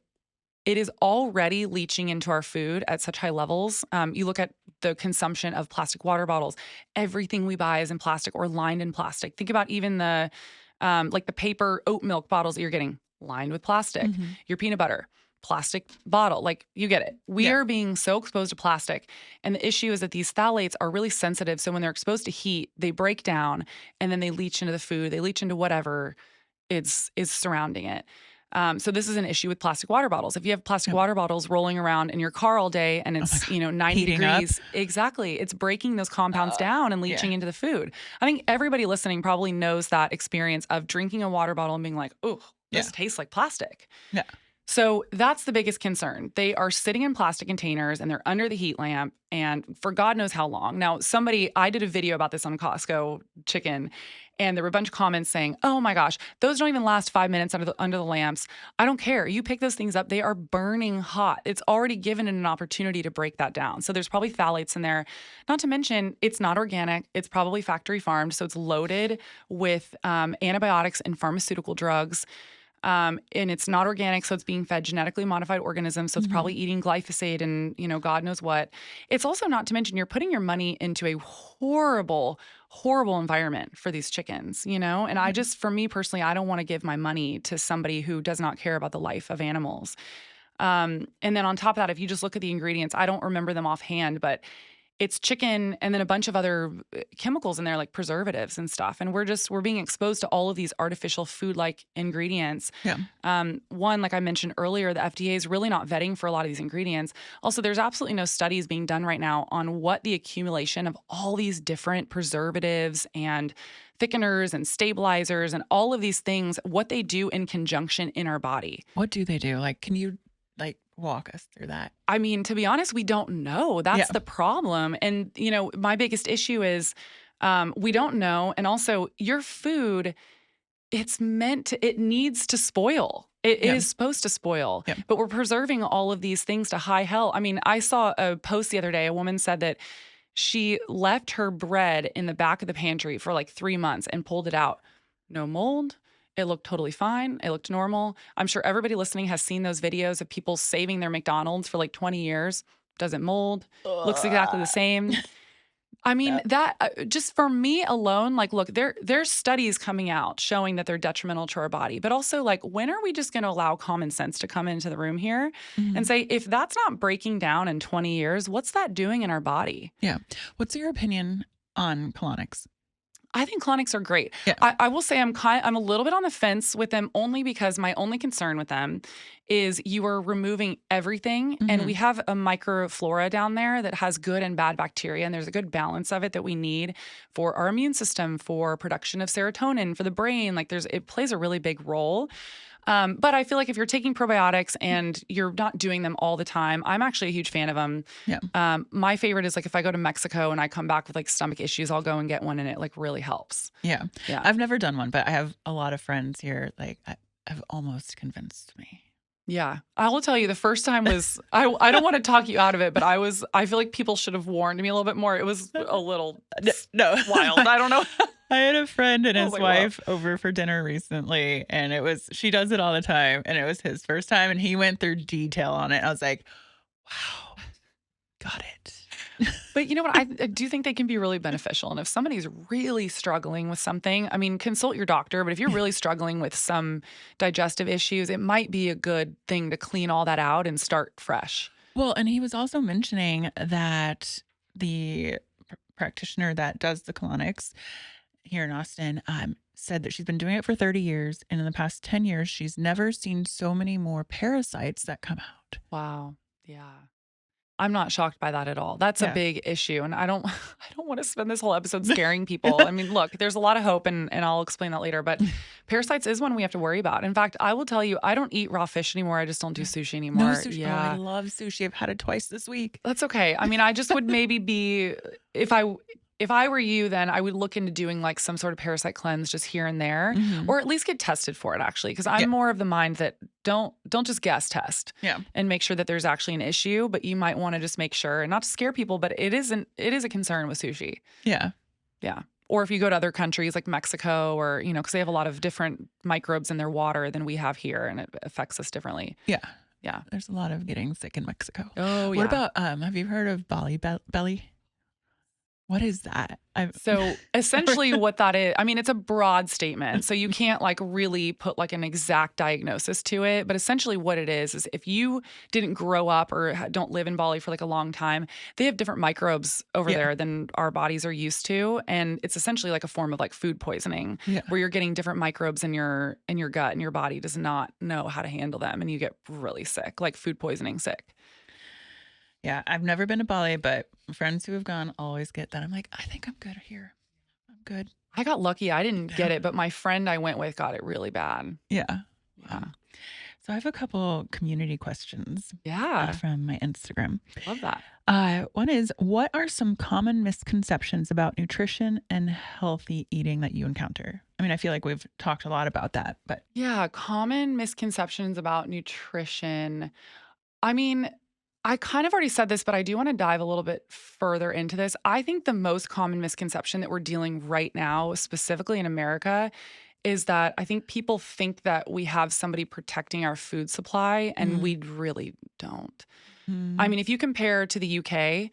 it is already leaching into our food at such high levels. You look at the consumption of plastic water bottles. Everything we buy is in plastic or lined in plastic. Think about even the like the paper oat milk bottles that you're getting lined with plastic. Mhm. Your peanut butter, plastic bottle. Like you get it. We Yeah. are being so exposed to plastic. And the issue is that these phthalates are really sensitive. So when they're exposed to heat, they break down and then they leach into the food. They leach into whatever is surrounding it. So this is an issue with plastic water bottles. If you have plastic Yep. water bottles rolling around in your car all day and Oh my it's, God. 90 Heating up. degrees, exactly, it's breaking those compounds down and leaching Yeah. into the food. I think everybody listening probably knows that experience of drinking a water bottle and being like, "Oh, this Yeah. tastes like plastic." Yeah. So that's the biggest concern. They are sitting in plastic containers and they're under the heat lamp and for God knows how long. Now, I did a video about this on Costco chicken and there were a bunch of comments saying, "Oh my gosh, those don't even last 5 minutes under the lamps. I don't care. You pick those things up, they are burning hot. It's already given it an opportunity to break that down." So there's probably phthalates in there. Not to mention, it's not organic. It's probably factory farmed. So it's loaded with antibiotics and pharmaceutical drugs. And it's not organic, so it's being fed genetically modified organisms. So it's probably eating glyphosate and God knows what. It's also not to mention you're putting your money into a horrible, horrible environment for these chickens. And I just, for me personally, I don't want to give my money to somebody who does not care about the life of animals. And then on top of that, if you just look at the ingredients, I don't remember them offhand, but it's chicken and then a bunch of other chemicals in there like preservatives and stuff. And we're being exposed to all of these artificial food-like ingredients. Yeah. One, like I mentioned earlier, the FDA is really not vetting for a lot of these ingredients. Also, there's absolutely no studies being done right now on what the accumulation of all these different preservatives and thickeners and stabilizers and all of these things, what they do in conjunction in our body. What do they do? Like, can you walk us through that? I mean, to be honest, we don't know. That's the problem. And, my biggest issue is we don't know. And also, your food, it needs to spoil. It is supposed to spoil, but we're preserving all of these things to high hell. I mean, I saw a post the other day. A woman said that she left her bread in the back of the pantry for like 3 months and pulled it out. No mold. It looked totally fine. It looked normal. I'm sure everybody listening has seen those videos of people saving their McDonald's for like 20 years. Doesn't mold. Looks exactly the same. I mean, that just for me alone, like, look, there's studies coming out showing that they're detrimental to our body. But also, like, when are we just going to allow common sense to come into the room here and say, if that's not breaking down in 20 years, what's that doing in our body? Yeah. What's your opinion on colonics? I think colonics are great. Yeah. I will say I'm a little bit on the fence with them only because my only concern with them is you are removing everything and we have a microflora down there that has good and bad bacteria and there's a good balance of it that we need for our immune system, for production of serotonin, for the brain. Like it plays a really big role. But I feel like if you're taking probiotics and you're not doing them all the time, I'm actually a huge fan of them. Yeah. My favorite is like if I go to Mexico and I come back with like stomach issues, I'll go and get one and it like really helps. Yeah. Yeah. I've never done one, but I have a lot of friends here. Like I've almost convinced me. Yeah. I will tell you the first time was, I don't want to talk you out of it, but I feel like people should have warned me a little bit more. It was a little No. wild. I don't know. I had a friend and his my wife over for dinner recently, and she does it all the time, and it was his first time, and he went through detail on it. I was like, wow, got it. But you know what? I do think they can be really beneficial. And if somebody's really struggling with something, I mean, consult your doctor. But if you're really struggling with some digestive issues, it might be a good thing to clean all that out and start fresh. Well, and he was also mentioning that the practitioner that does the colonics here in Austin said that she's been doing it for 30 years. And in the past 10 years, she's never seen so many more parasites that come out. Wow. Yeah. I'm not shocked by that at all. That's a Yeah. big issue. And I don't want to spend this whole episode scaring people. I mean, look, there's a lot of hope and I'll explain that later, but parasites is one we have to worry about. In fact, I will tell you, I don't eat raw fish anymore. I just don't do sushi anymore. No sushi. Oh, I Yeah. love sushi. I've had it twice this week. That's okay. I mean, I just would maybe be if I were you, then I would look into doing like some sort of parasite cleanse just here and there, or at least get tested for it actually. Cause I'm more of the mind that don't just guess test and make sure that there's actually an issue, but you might want to just make sure, and not to scare people, but it is a concern with sushi. Yeah. Yeah. Or if you go to other countries like Mexico or, cause they have a lot of different microbes in their water than we have here and it affects us differently. Yeah. Yeah. There's a lot of getting sick in Mexico. Oh, yeah. What about, have you heard of Bali belly? What is that? So essentially what that is, I mean, it's a broad statement. So you can't like really put like an exact diagnosis to it. But essentially what it is if you didn't grow up or don't live in Bali for like a long time, they have different microbes over there than our bodies are used to. And it's essentially like a form of like food poisoning where you're getting different microbes in your gut and your body does not know how to handle them. And you get really sick, like food poisoning sick. Yeah, I've never been to Bali, but friends who have gone always get that. I'm like, I think I'm good here. I'm good. I got lucky. I didn't get it, but my friend I went with got it really bad. Yeah. Yeah. So I have a couple community questions Yeah. from my Instagram. Love that. One is, what are some common misconceptions about nutrition and healthy eating that you encounter? I mean, I feel like we've talked a lot about that, but Yeah, common misconceptions about nutrition. I mean, I kind of already said this, but I do want to dive a little bit further into this. I think the most common misconception that we're dealing right now, specifically in America, is that I think people think that we have somebody protecting our food supply, and we really don't. I mean, if you compare to the UK,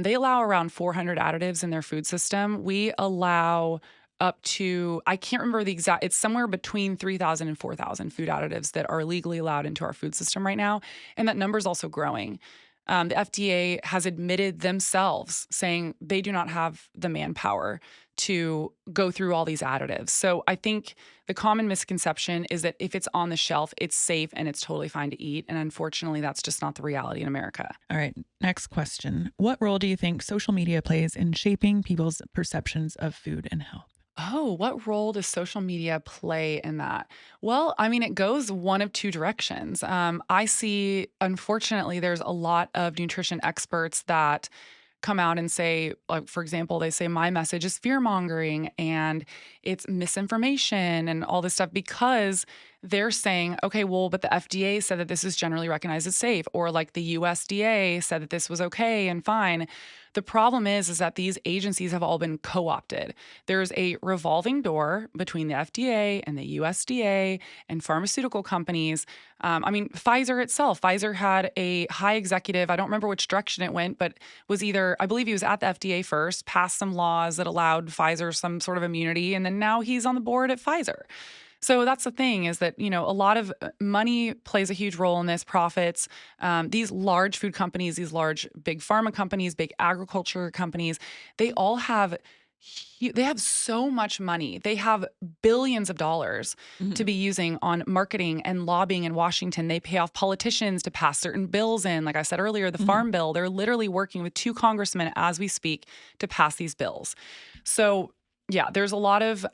they allow around 400 additives in their food system. We allow up to, I can't remember the exact, it's somewhere between 3,000 and 4,000 food additives that are legally allowed into our food system right now. And that number is also growing. The FDA has admitted themselves saying they do not have the manpower to go through all these additives. So I think the common misconception is that if it's on the shelf, it's safe and it's totally fine to eat. And unfortunately, that's just not the reality in America. All right, next question. What role do you think social media plays in shaping people's perceptions of food and health? Oh, what role does social media play in that? Well, I mean, it goes one of two directions. I see, unfortunately, there's a lot of nutrition experts that come out and say, like, for example, they say my message is fear-mongering and it's misinformation and all this stuff because they're saying, okay, well, but the FDA said that this is generally recognized as safe, or like the USDA said that this was okay and fine. The problem is that these agencies have all been co-opted. There's a revolving door between the FDA and the USDA and pharmaceutical companies. I mean, Pfizer had a high executive, I don't remember which direction it went, but was either, I believe he was at the FDA first, passed some laws that allowed Pfizer some sort of immunity, and then now he's on the board at Pfizer. So that's the thing is that, a lot of money plays a huge role in this, profits. These large food companies, these large big pharma companies, big agriculture companies, they all have so much money. They have billions of dollars to be using on marketing and lobbying in Washington. They pay off politicians to pass certain bills in. Like I said earlier, the Farm Bill, they're literally working with 2 congressmen as we speak to pass these bills. So yeah, there's a lot of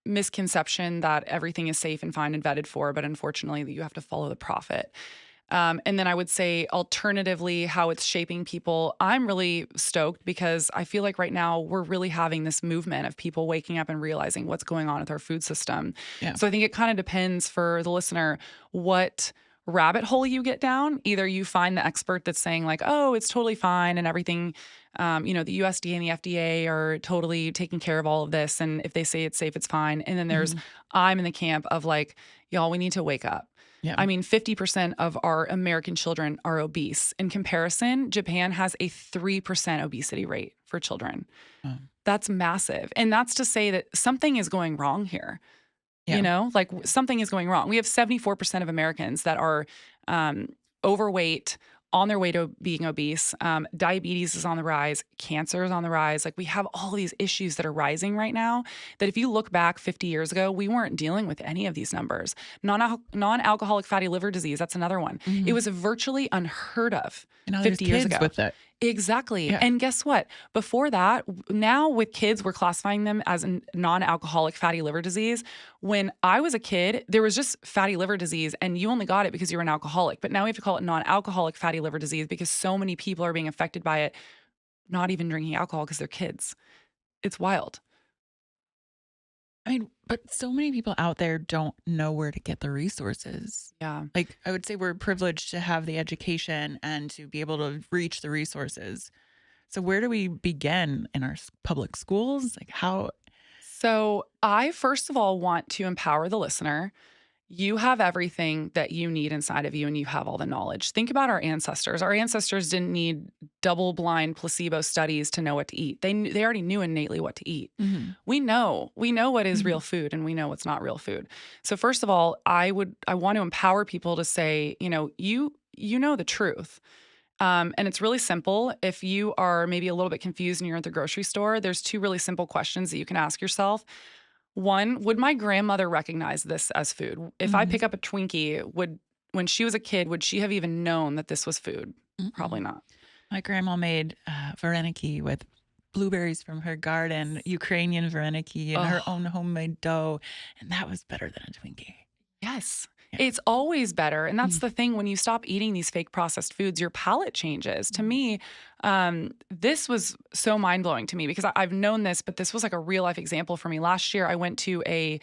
misconception that everything is safe and fine and vetted for, but unfortunately you have to follow the profit. And then I would say alternatively, how it's shaping people, I'm really stoked because I feel like right now we're really having this movement of people waking up and realizing what's going on with our food system. Yeah. So I think it kind of depends for the listener what rabbit hole you get down. Either you find the expert that's saying like, oh, it's totally fine and everything, the USDA and the FDA are totally taking care of all of this. And if they say it's safe, it's fine. And then there's, I'm in the camp of like, y'all, we need to wake up. Yeah. I mean, 50% of our American children are obese. In comparison, Japan has a 3% obesity rate for children. That's massive. And that's to say that something is going wrong here. Yeah. Something is going wrong. We have 74% of Americans that are overweight, on their way to being obese. Diabetes is on the rise. Cancer is on the rise. Like we have all these issues that are rising right now that if you look back 50 years ago, we weren't dealing with any of these numbers. Non-alcoholic fatty liver disease, that's another one. It was virtually unheard of And now 50 there's years kids ago. with it. Exactly. Yeah. And guess what? Before that, now with kids, we're classifying them as a non-alcoholic fatty liver disease. When I was a kid, there was just fatty liver disease and you only got it because you were an alcoholic. But now we have to call it non-alcoholic fatty liver disease because so many people are being affected by it, not even drinking alcohol because they're kids. It's wild. I mean, but so many people out there don't know where to get the resources. Yeah. Like, I would say we're privileged to have the education and to be able to reach the resources. So where do we begin in our public schools? Like how? So I, first of all, want to empower the listener. You have everything that you need inside of you and you have all the knowledge. Think about our ancestors. Our ancestors didn't need double-blind placebo studies to know what to eat. They already knew innately what to eat. We know what is real food and we know what's not real food. So first of all, I want to empower people to say, you know the truth. And it's really simple. If you are maybe a little bit confused and you're at the grocery store, there's 2 really simple questions that you can ask yourself. One, would my grandmother recognize this as food? If I pick up a Twinkie, when she was a kid, would she have even known that this was food? Probably not. My grandma made vareniki with blueberries from her garden, Ukrainian vareniki, and her own homemade dough. And that was better than a Twinkie. Yes. Yeah. It's always better. And that's the thing. When you stop eating these fake processed foods, your palate changes. To me, this was so mind-blowing to me because I've known this, but this was like a real-life example for me. Last year, I went to a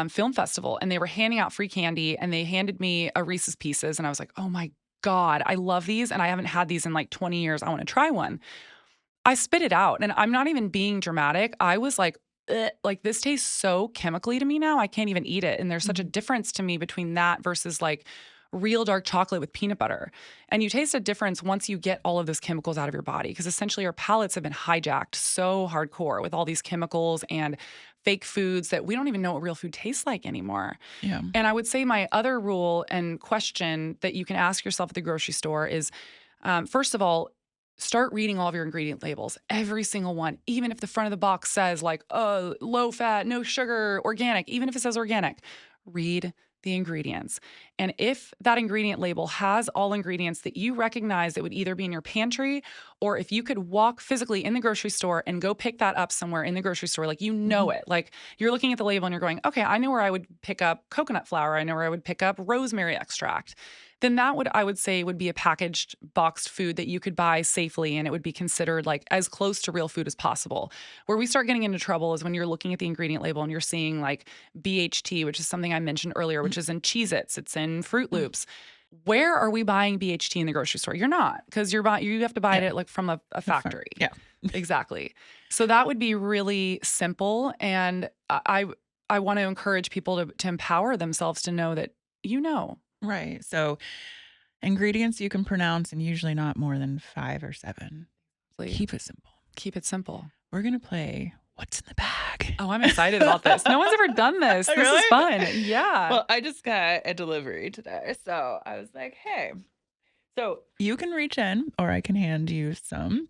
film festival and they were handing out free candy and they handed me a Reese's Pieces. And I was like, oh my God, I love these. And I haven't had these in like 20 years. I want to try one. I spit it out. And I'm not even being dramatic. I was like, ugh, like this tastes so chemically to me now. I can't even eat it. And there's such a difference to me between that versus like real dark chocolate with peanut butter. And you taste a difference once you get all of those chemicals out of your body because essentially our palates have been hijacked so hardcore with all these chemicals and fake foods that we don't even know what real food tastes like anymore. Yeah. And I would say my other rule and question that you can ask yourself at the grocery store is, first of all, start reading all of your ingredient labels, every single one, even if the front of the box says like, oh, low fat, no sugar, organic, even if it says organic, read the ingredients. And if that ingredient label has all ingredients that you recognize that would either be in your pantry or if you could walk physically in the grocery store and go pick that up somewhere in the grocery store, like you know it, like you're looking at the label and you're going, okay, I know where I would pick up coconut flour. I know where I would pick up rosemary extract. Then that would, I would say, would be a packaged boxed food that you could buy safely and it would be considered like as close to real food as possible. Where we start getting into trouble is when you're looking at the ingredient label and you're seeing like BHT, which is something I mentioned earlier, which is in Cheez-Its, it's in Fruit Loops. Where are we buying BHT in the grocery store? You're not, because you have to buy it like from a factory. Yeah. Exactly. So that would be really simple. And I want to encourage people to empower themselves to know that Right. So ingredients you can pronounce and usually not more than 5 or 7. Keep it simple. Keep it simple. We're going to play What's in the Bag. Oh, I'm excited about this. No one's ever done this. This Really? is fun. Yeah. Well, I just got a delivery today. So I was like, hey, so you can reach in or I can hand you some.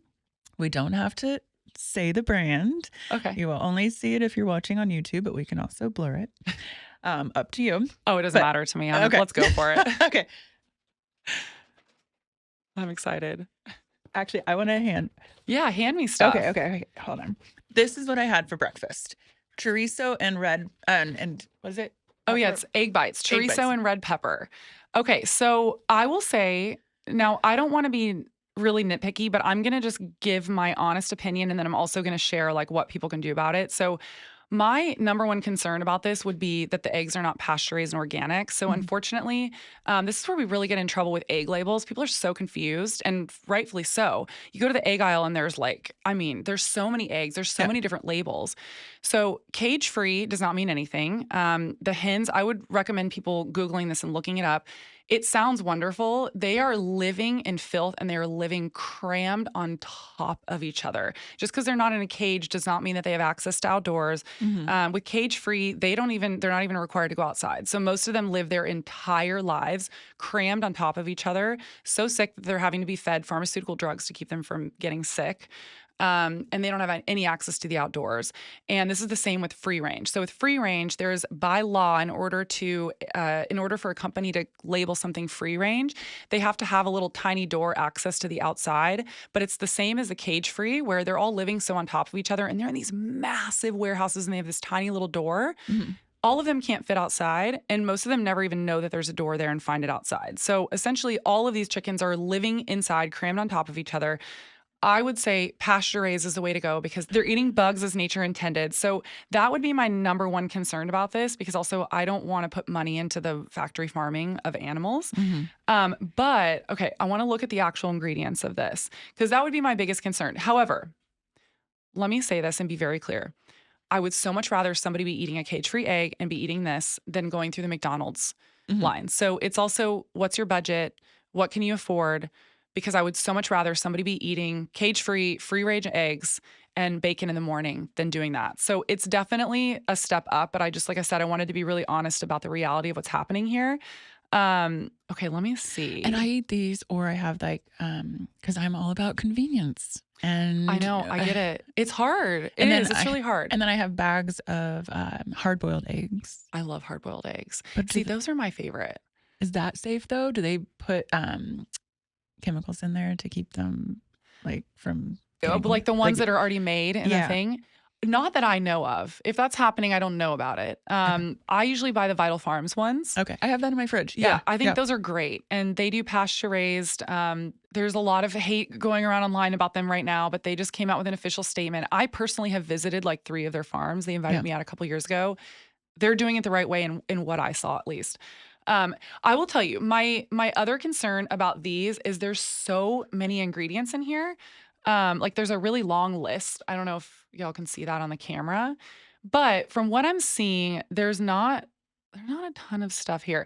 We don't have to say the brand. Okay. You will only see it if you're watching on YouTube, but we can also blur it. Up to you. Oh, it doesn't matter to me. Okay. Let's go for it. Okay. I'm excited. Actually, I want to hand. Yeah, hand me stuff. Okay. Hold on. This is what I had for breakfast. Chorizo and red and what is it? Oh yeah, it's egg bites, chorizo Egg bites. and red pepper. Okay, so I will say, now I don't want to be really nitpicky, but I'm going to just give my honest opinion and then I'm also going to share like what people can do about it. So my number one concern about this would be that the eggs are not pasture-raised and organic. So unfortunately, this is where we really get in trouble with egg labels. People are so confused and rightfully so. You go to the egg aisle and there's there's so many eggs. There's so many different labels. So cage-free does not mean anything. The hens, I would recommend people Googling this and looking it up. It sounds wonderful. They are living in filth and they are living crammed on top of each other. Just because they're not in a cage does not mean that they have access to outdoors. With cage free, they're not even required to go outside. So most of them live their entire lives crammed on top of each other, so sick that they're having to be fed pharmaceutical drugs to keep them from getting sick. And they don't have any access to the outdoors. And this is the same with free range. So with free range, there's by law, in order for a company to label something free range, they have to have a little tiny door access to the outside. But it's the same as the cage free, where they're all living so on top of each other, and they're in these massive warehouses, and they have this tiny little door. All of them can't fit outside, and most of them never even know that there's a door there and find it outside. So essentially, all of these chickens are living inside, crammed on top of each other. I would say pasture raised is the way to go because they're eating bugs as nature intended. So that would be my number one concern about this, because also I don't want to put money into the factory farming of animals. But okay, I want to look at the actual ingredients of this because that would be my biggest concern. However, let me say this and be very clear. I would so much rather somebody be eating a cage-free egg and be eating this than going through the McDonald's line. So it's also, what's your budget? What can you afford? Because I would so much rather somebody be eating cage-free, free-range eggs and bacon in the morning than doing that. So it's definitely a step up, but like I said, I wanted to be really honest about the reality of what's happening here. Okay, let me see. And I eat these, or I have because I'm all about convenience. And I know, I get it. It's hard. It's really hard. And then I have bags of hard-boiled eggs. I love hard-boiled eggs. But see, those are my favorite. Is that safe though? Do they put chemicals in there to keep them from like the ones that are already made in a thing? Not that I know of. If that's happening, I don't know about it. I usually buy the Vital Farms ones. Okay. I have that in my fridge. Yeah, I think those are great. And they do pasture raised. There's a lot of hate going around online about them right now, but they just came out with an official statement. I personally have visited 3 of their farms. They invited me out a couple years ago. They're doing it the right way in what I saw, at least. I will tell you, my other concern about these is there's so many ingredients in here. There's a really long list. I don't know if y'all can see that on the camera, but from what I'm seeing, there's not a ton of stuff here.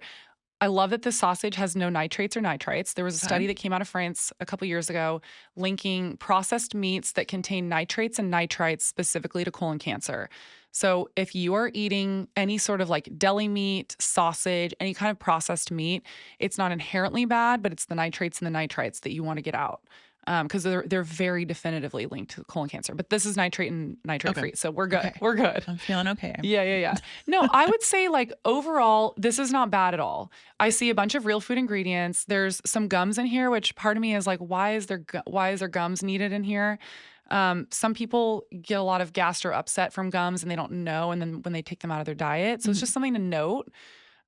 I love that the sausage has no nitrates or nitrites. There was a study that came out of France a couple years ago linking processed meats that contain nitrates and nitrites specifically to colon cancer. So if you are eating any sort of deli meat, sausage, any kind of processed meat, it's not inherently bad, but it's the nitrates and the nitrites that you want to get out. Because they're very definitively linked to colon cancer. But this is nitrate and nitrate free, so we're good. Okay. We're good. I'm feeling okay. Yeah. No, I would say overall, this is not bad at all. I see a bunch of real food ingredients. There's some gums in here, which part of me is why is there gums needed in here? Some people get a lot of gastro upset from gums and they don't know, and then when they take them out of their diet, so it's just something to note.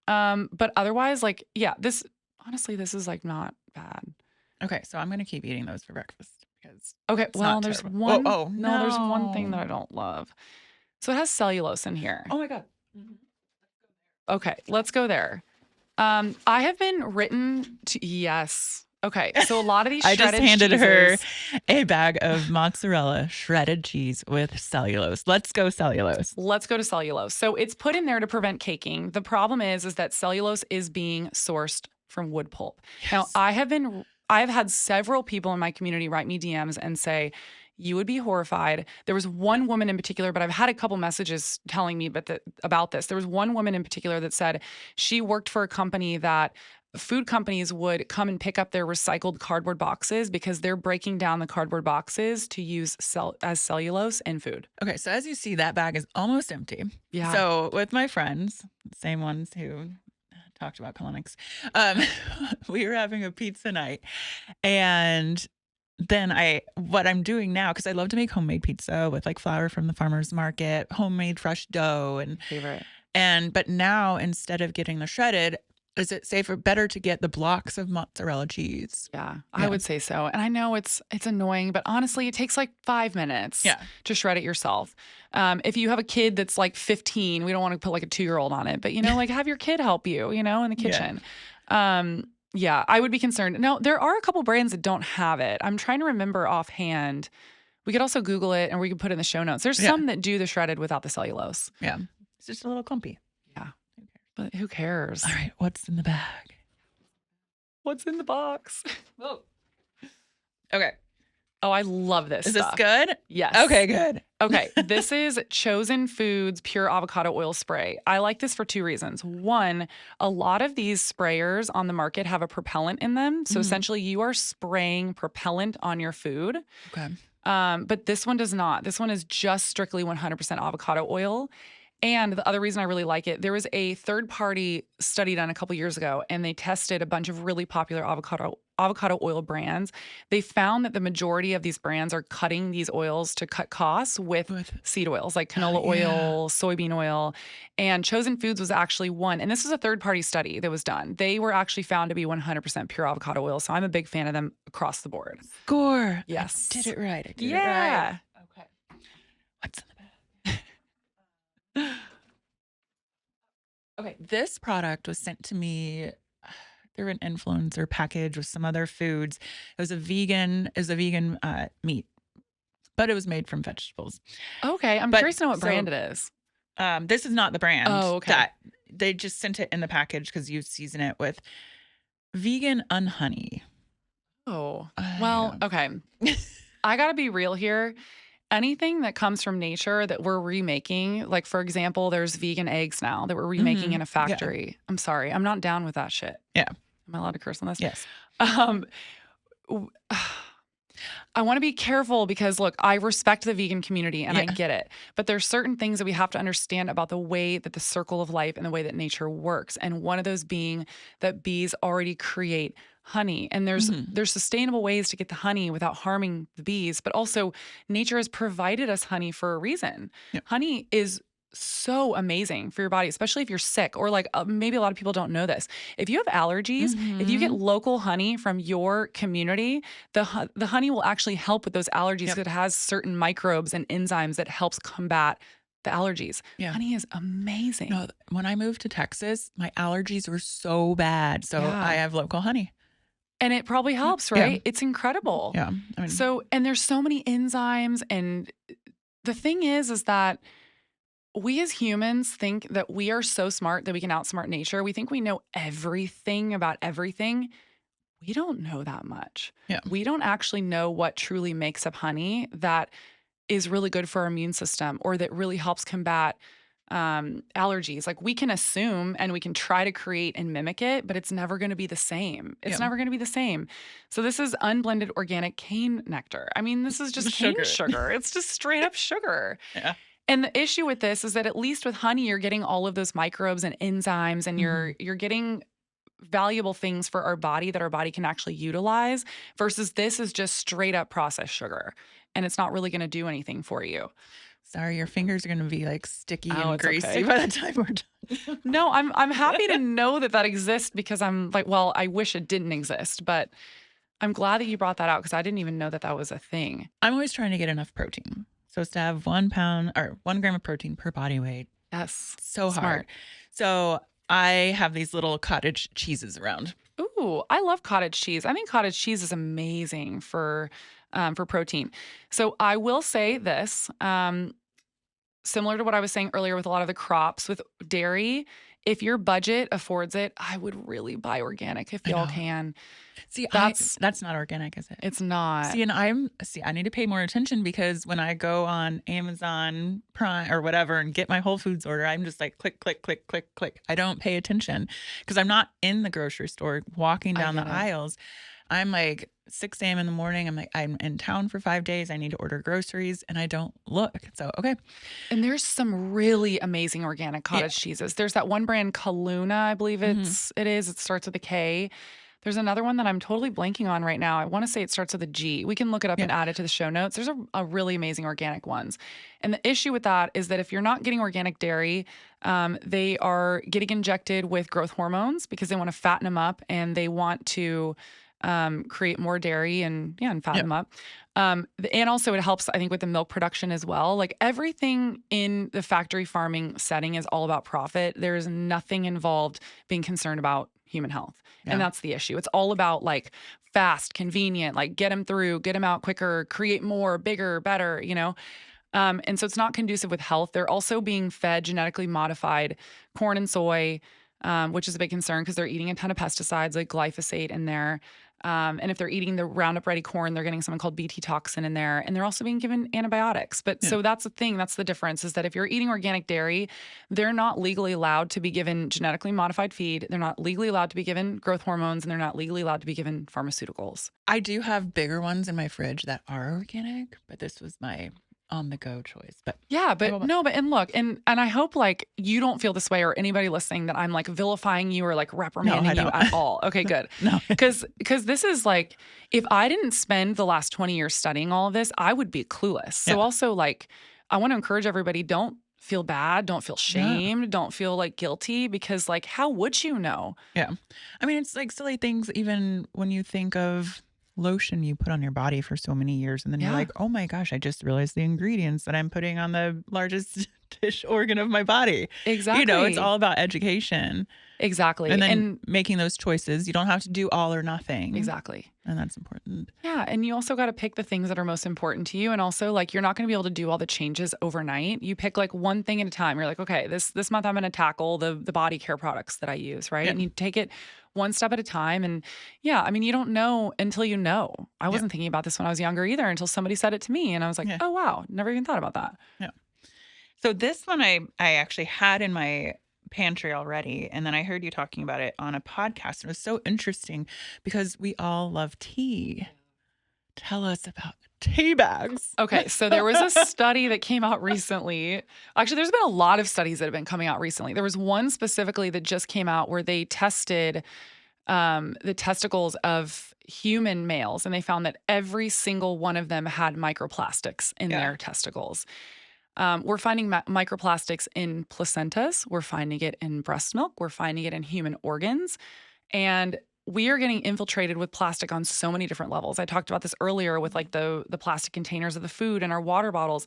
But otherwise, this is not bad. Okay, so I'm going to keep eating those for breakfast because there's one. There's one thing that I don't love. So it has cellulose in here. Oh my God. Okay, let's go there. I have been written to yes. Okay, so a lot of these I shredded just handed cheeses, her a bag of mozzarella shredded cheese with cellulose. Let's go cellulose. Let's go to cellulose. So it's put in there to prevent caking. The problem is that cellulose is being sourced from wood pulp. Yes. Now, I've had several people in my community write me DMs and say, you would be horrified. There was one woman in particular, but I've had a couple messages telling me about this. There was one woman in particular that said she worked for a company that food companies would come and pick up their recycled cardboard boxes because they're breaking down the cardboard boxes to use as cellulose in food. Okay, so as you see, that bag is almost empty. Yeah. So with my friends, same ones who talked about colonics, we were having a pizza night, and then what I'm doing now, because I love to make homemade pizza with flour from the farmer's market, homemade fresh dough, and favorite. But now instead of getting the shredded, is it better to get the blocks of mozzarella cheese? Yeah, I would say so. And I know it's annoying, but honestly, it takes 5 minutes to shred it yourself. If you have a kid that's 15, we don't want to put a 2-year-old on it, but have your kid help you, in the kitchen. Yeah, I would be concerned. No, there are a couple brands that don't have it. I'm trying to remember offhand. We could also Google it and we could put it in the show notes. There's some that do the shredded without the cellulose. Yeah, it's just a little clumpy. Yeah. But who cares? All right, what's in the bag? What's in the box? Whoa. Okay. Oh, I love this Is stuff. this good? Yes. Okay, good. Okay, this is Chosen Foods Pure Avocado Oil Spray. I like this for two reasons. One, a lot of these sprayers on the market have a propellant in them. So essentially, you are spraying propellant on your food. Okay. But this one does not. This one is just strictly 100% avocado oil. And the other reason I really like it, there was a third-party study done a couple years ago, and they tested a bunch of really popular avocado oil brands. They found that the majority of these brands are cutting these oils to cut costs with seed oils like canola oil, soybean oil, and Chosen Foods was actually one. And this is a third-party study that was done. They were actually found to be 100% pure avocado oil. So I'm a big fan of them across the board. Score. Yes. I did it right. I did it Yeah. right. Okay. What's in the bag? Okay, this product was sent to me through an influencer package with some other foods. It was a vegan meat, but it was made from vegetables. Okay, I'm curious to know what brand it is. This is not the brand. Oh, okay. That they just sent it in the package because you season it with vegan unhoney. Oh, well, okay. I gotta be real here. Anything that comes from nature that we're remaking, like for example, there's vegan eggs now that we're remaking in a factory. I'm sorry, I'm not down with that shit. Yeah. Am I allowed to curse on this? Yes. I want to be careful because look, I respect the vegan community and I get it. But there's certain things that we have to understand about the way that the circle of life and the way that nature works. And one of those being that bees already create honey. And there's sustainable ways to get the honey without harming the bees, but also nature has provided us honey for a reason. Yep. Honey is so amazing for your body, especially if you're sick or like maybe a lot of people don't know this. If you have allergies, if you get local honey from your community, the honey will actually help with those allergies because it has certain microbes and enzymes that helps combat the allergies. Yeah. Honey is amazing. No, when I moved to Texas, my allergies were so bad. So I have local honey. And it probably helps, right? Yeah. It's incredible. Yeah. I mean, and there's so many enzymes. And the thing is that we as humans think that we are so smart that we can outsmart nature. We think we know everything about everything. We don't know that much. Yeah. We don't actually know what truly makes up honey that is really good for our immune system or that really helps combat allergies. Like we can assume and we can try to create and mimic it, but it's never going to be the same. It's never going to be the same. So this is unblended organic cane nectar. I mean, this is just cane sugar. It's just straight up sugar. Yeah. And the issue with this is that at least with honey, you're getting all of those microbes and enzymes and you're getting valuable things for our body that our body can actually utilize versus this is just straight up processed sugar. And it's not really going to do anything for you. Sorry, your fingers are going to be like sticky and greasy by the time we're done. No, I'm happy to know that exists because I'm like, well, I wish it didn't exist, but I'm glad that you brought that out because I didn't even know that was a thing. I'm always trying to get enough protein. So it's to have 1 pound or 1 gram of protein per body weight. Yes. So hard. So I have these little cottage cheeses around. Ooh, I love cottage cheese. I think cottage cheese is amazing for protein. So I will say this, similar to what I was saying earlier with a lot of the crops with dairy, if your budget affords it, I would really buy organic if y'all can. See, that's not organic, is it? It's not. See, and I need to pay more attention because when I go on Amazon Prime or whatever and get my Whole Foods order, I'm just like click, click, click, click, click. I don't pay attention because I'm not in the grocery store walking down the aisles. I'm like 6 a.m. in the morning. I'm like, I'm in town for 5 days. I need to order groceries and I don't look. So, okay. And there's some really amazing organic cottage cheeses. There's that one brand, Kaluna, I believe it is. It starts with a K. There's another one that I'm totally blanking on right now. I want to say it starts with a G. We can look it up and add it to the show notes. There's a really amazing organic ones. And the issue with that is that if you're not getting organic dairy, they are getting injected with growth hormones because they want to fatten them up and they want to create more dairy and fatten them up. And also it helps, I think, with the milk production as well. Like everything in the factory farming setting is all about profit. There's nothing involved being concerned about human health. And that's the issue. It's all about like fast, convenient, like get them through, get them out quicker, create more, bigger, better, you know? And so it's not conducive with health. They're also being fed genetically modified corn and soy, which is a big concern because they're eating a ton of pesticides like glyphosate in there. And if they're eating the Roundup Ready corn, they're getting something called Bt toxin in there, and they're also being given antibiotics. But so that's the thing. That's the difference is that if you're eating organic dairy, they're not legally allowed to be given genetically modified feed. They're not legally allowed to be given growth hormones, and they're not legally allowed to be given pharmaceuticals. I do have bigger ones in my fridge that are organic, but this was my on the go choice. But yeah, but no, but and look, and I hope like you don't feel this way or anybody listening that I'm like vilifying you or like reprimanding you at all. Okay, good. No. Because this is like, if I didn't spend the last 20 years studying all of this, I would be clueless. So also like, I want to encourage everybody, don't feel bad, don't feel shamed, don't feel like guilty, because like, how would you know? Yeah. I mean, it's like silly things, even when you think of lotion you put on your body for so many years, and then you're like, oh my gosh, I just realized the ingredients that I'm putting on the largest dish organ of my body. Exactly. You know, it's all about education. Exactly. And then making those choices. You don't have to do all or nothing. Exactly. And that's important. Yeah. And you also got to pick the things that are most important to you. And also, like, you're not going to be able to do all the changes overnight. You pick like one thing at a time. You're like, okay, this month I'm going to tackle the body care products that I use, right? And you take it one step at a time. And yeah, I mean, you don't know until you know. I wasn't thinking about this when I was younger either until somebody said it to me. And I was like, oh, wow, never even thought about that. Yeah. So this one I actually had in my pantry already. And then I heard you talking about it on a podcast. It was so interesting because we all love tea. Tell us about tea bags. Okay, so there was a study that came out recently. Actually, there's been a lot of studies that have been coming out recently. There was one specifically that just came out where they tested the testicles of human males, and they found that every single one of them had microplastics in their testicles. We're finding microplastics in placentas. We're finding it in breast milk. We're finding it in human organs. And we are getting infiltrated with plastic on so many different levels. I talked about this earlier with like the plastic containers of the food and our water bottles.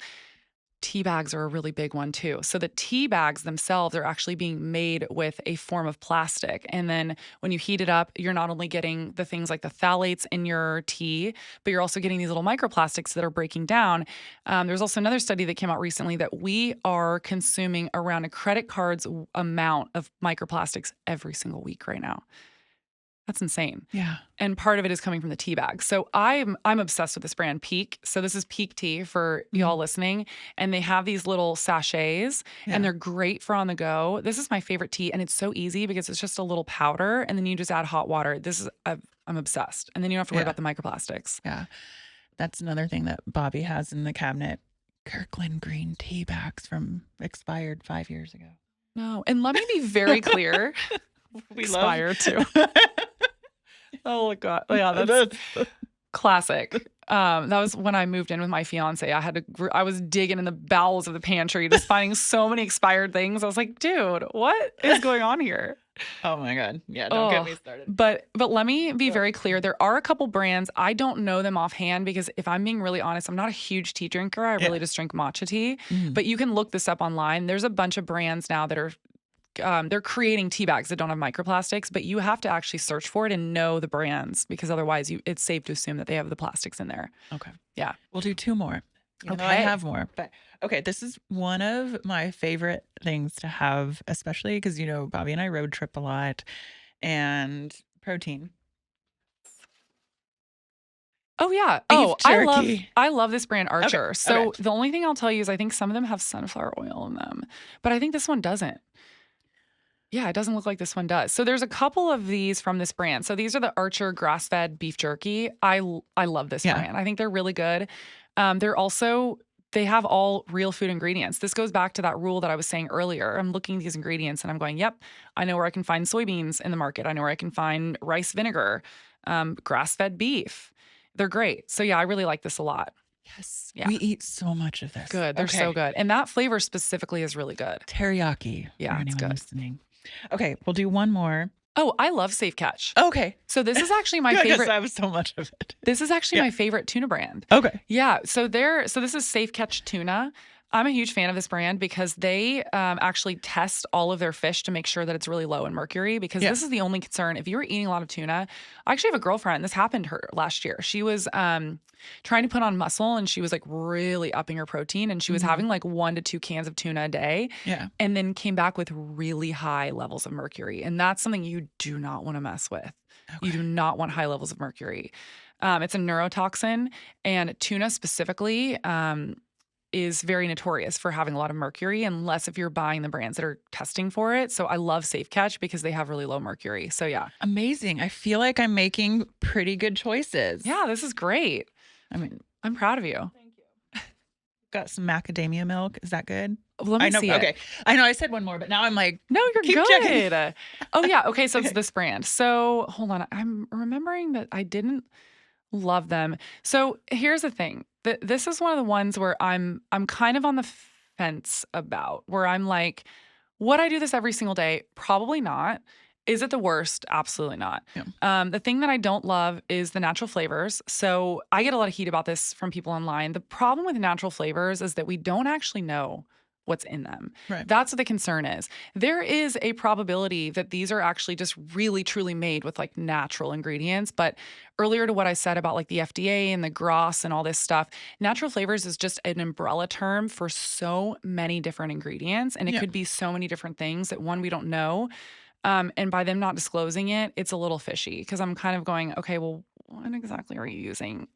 Tea bags are a really big one too. So the tea bags themselves are actually being made with a form of plastic. And then when you heat it up, you're not only getting the things like the phthalates in your tea, but you're also getting these little microplastics that are breaking down. There's also another study that came out recently that we are consuming around a credit card's amount of microplastics every single week right now. That's insane. Yeah. And part of it is coming from the tea bag. So I'm obsessed with this brand, Peak. So this is Peak Tea for y'all listening. And they have these little sachets and they're great for on the go. This is my favorite tea. And it's so easy because it's just a little powder and then you just add hot water. I'm obsessed. And then you don't have to worry about the microplastics. Yeah. That's another thing that Bobby has in the cabinet. Kirkland green tea bags from expired 5 years ago. No. And let me be very clear. We expired too. Oh my God. Yeah, that's classic. That was when I moved in with my fiance. I was digging in the bowels of the pantry, just finding so many expired things. I was like, dude, what is going on here? Oh my God. Yeah, don't get me started. But let me be very clear. There are a couple brands. I don't know them offhand because if I'm being really honest, I'm not a huge tea drinker. I really just drink matcha tea. But you can look this up online. There's a bunch of brands now that are they're creating tea bags that don't have microplastics, but you have to actually search for it and know the brands because otherwise it's safe to assume that they have the plastics in there. Okay. Yeah. We'll do two more. Okay. I have more. But okay, this is one of my favorite things to have, especially because, you know, Bobby and I road trip a lot, and protein. Oh yeah. Beef jerky. I love this brand Archer. Okay. So the only thing I'll tell you is I think some of them have sunflower oil in them, but I think this one doesn't. Yeah, it doesn't look like this one does. So there's a couple of these from this brand. So these are the Archer grass-fed beef jerky. I love this brand. I think they're really good. They have all real food ingredients. This goes back to that rule that I was saying earlier. I'm looking at these ingredients and I'm going, yep, I know where I can find soybeans in the market. I know where I can find rice vinegar, grass-fed beef. They're great. So yeah, I really like this a lot. Yes. Yeah. We eat so much of this. Good. They're so good. And that flavor specifically is really good. Teriyaki. Yeah, it's good. Listening. Okay, we'll do one more. Oh, I love Safe Catch. Okay. So this is actually my favorite. Because I have so much of it. This is actually my favorite tuna brand. Okay. Yeah. So this is Safe Catch tuna. I'm a huge fan of this brand because they actually test all of their fish to make sure that it's really low in mercury, because this is the only concern. If you were eating a lot of tuna, I actually have a girlfriend, this happened to her last year. She was trying to put on muscle and she was like really upping her protein, and she was having like 1 to 2 cans of tuna a day. Yeah. And then came back with really high levels of mercury. And that's something you do not want to mess with. Okay. You do not want high levels of mercury. It's a neurotoxin, and tuna specifically is very notorious for having a lot of mercury, unless if you're buying the brands that are testing for it. So I love Safe Catch because they have really low mercury. So yeah. Amazing. I feel like I'm making pretty good choices. Yeah, this is great. I mean, I'm proud of you. Thank you. Got some macadamia milk. Is that good? Let me see it. Okay. I know I said one more, but now I'm like, no, you're keep good. checking. Oh yeah. Okay. So it's this brand. So hold on. I'm remembering that I didn't love them. So here's the thing. This is one of the ones where I'm kind of on the fence about, where I'm like, would I do this every single day? Probably not. Is it the worst? Absolutely not. Yeah. The thing that I don't love is the natural flavors. So I get a lot of heat about this from people online. The problem with natural flavors is that we don't actually know what's in them. Right. That's what the concern is. There is a probability that these are actually just really, truly made with like natural ingredients. But earlier to what I said about like the FDA and the GRAS and all this stuff, natural flavors is just an umbrella term for so many different ingredients. And it could be so many different things that, one, we don't know. And by them not disclosing it, it's a little fishy, because I'm kind of going, okay, well, what exactly are you using?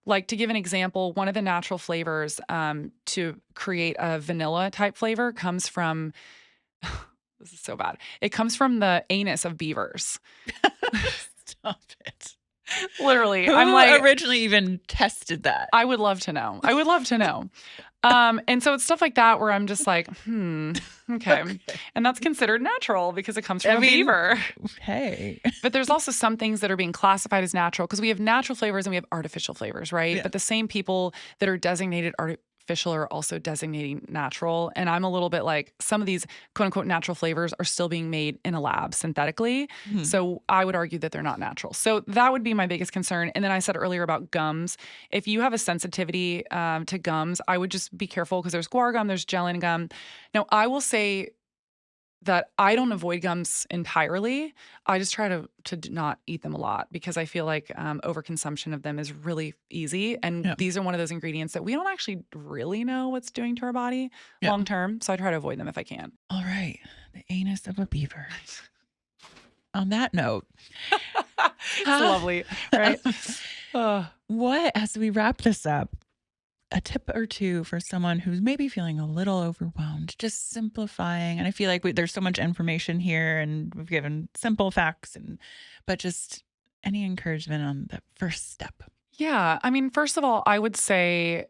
Like, to give an example, one of the natural flavors to create a vanilla type flavor comes from, this is so bad. It comes from the anus of beavers. Stop it. Literally. Who I'm like, originally even tested that? I would love to know. I would love to know. And so it's stuff like that where I'm just like, okay. And that's considered natural because it comes from a beaver. Hey. But there's also some things that are being classified as natural, because we have natural flavors and we have artificial flavors, right? Yeah. But the same people that are designated artificial are also designating natural. And I'm a little bit like, some of these quote unquote natural flavors are still being made in a lab synthetically. Mm-hmm. So I would argue that they're not natural. So that would be my biggest concern. And then I said earlier about gums. If you have a sensitivity to gums, I would just be careful, because there's guar gum, there's gellan gum. Now, I will say that I don't avoid gums entirely. I just try to not eat them a lot, because I feel like overconsumption of them is really easy. And these are one of those ingredients that we don't actually really know what's doing to our body long term. So I try to avoid them if I can. All right. The anus of a beaver. On that note. It's lovely, right? What, as we wrap this up, a tip or two for someone who's maybe feeling a little overwhelmed, just simplifying. And I feel like there's so much information here, and we've given simple facts, but just any encouragement on the first step. Yeah. I mean, first of all, I would say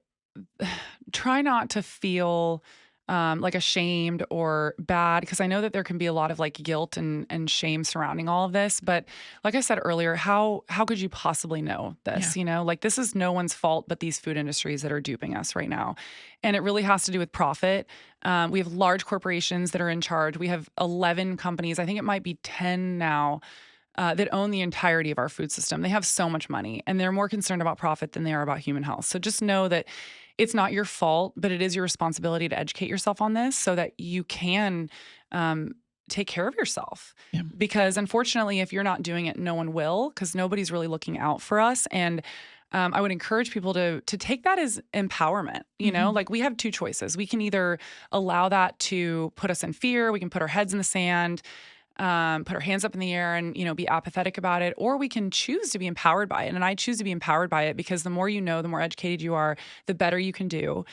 try not to feel like ashamed or bad, because I know that there can be a lot of like guilt and shame surrounding all of this. But like I said earlier, how could you possibly know this? You know, like, this is no one's fault but these food industries that are duping us right now. And it really has to do with profit. We have large corporations that are in charge. We have 11 companies, I think it might be 10 now, that own the entirety of our food system. They have so much money, and they're more concerned about profit than they are about human health. So just know that it's not your fault, but it is your responsibility to educate yourself on this so that you can take care of yourself. Yeah. Because unfortunately, if you're not doing it, no one will, because nobody's really looking out for us. And I would encourage people to take that as empowerment. You know, like, we have two choices. We can either allow that to put us in fear. We can put our heads in the sand, put our hands up in the air and, be apathetic about it, or we can choose to be empowered by it. And I choose to be empowered by it, because the more you know, the more educated you are, the better you can do.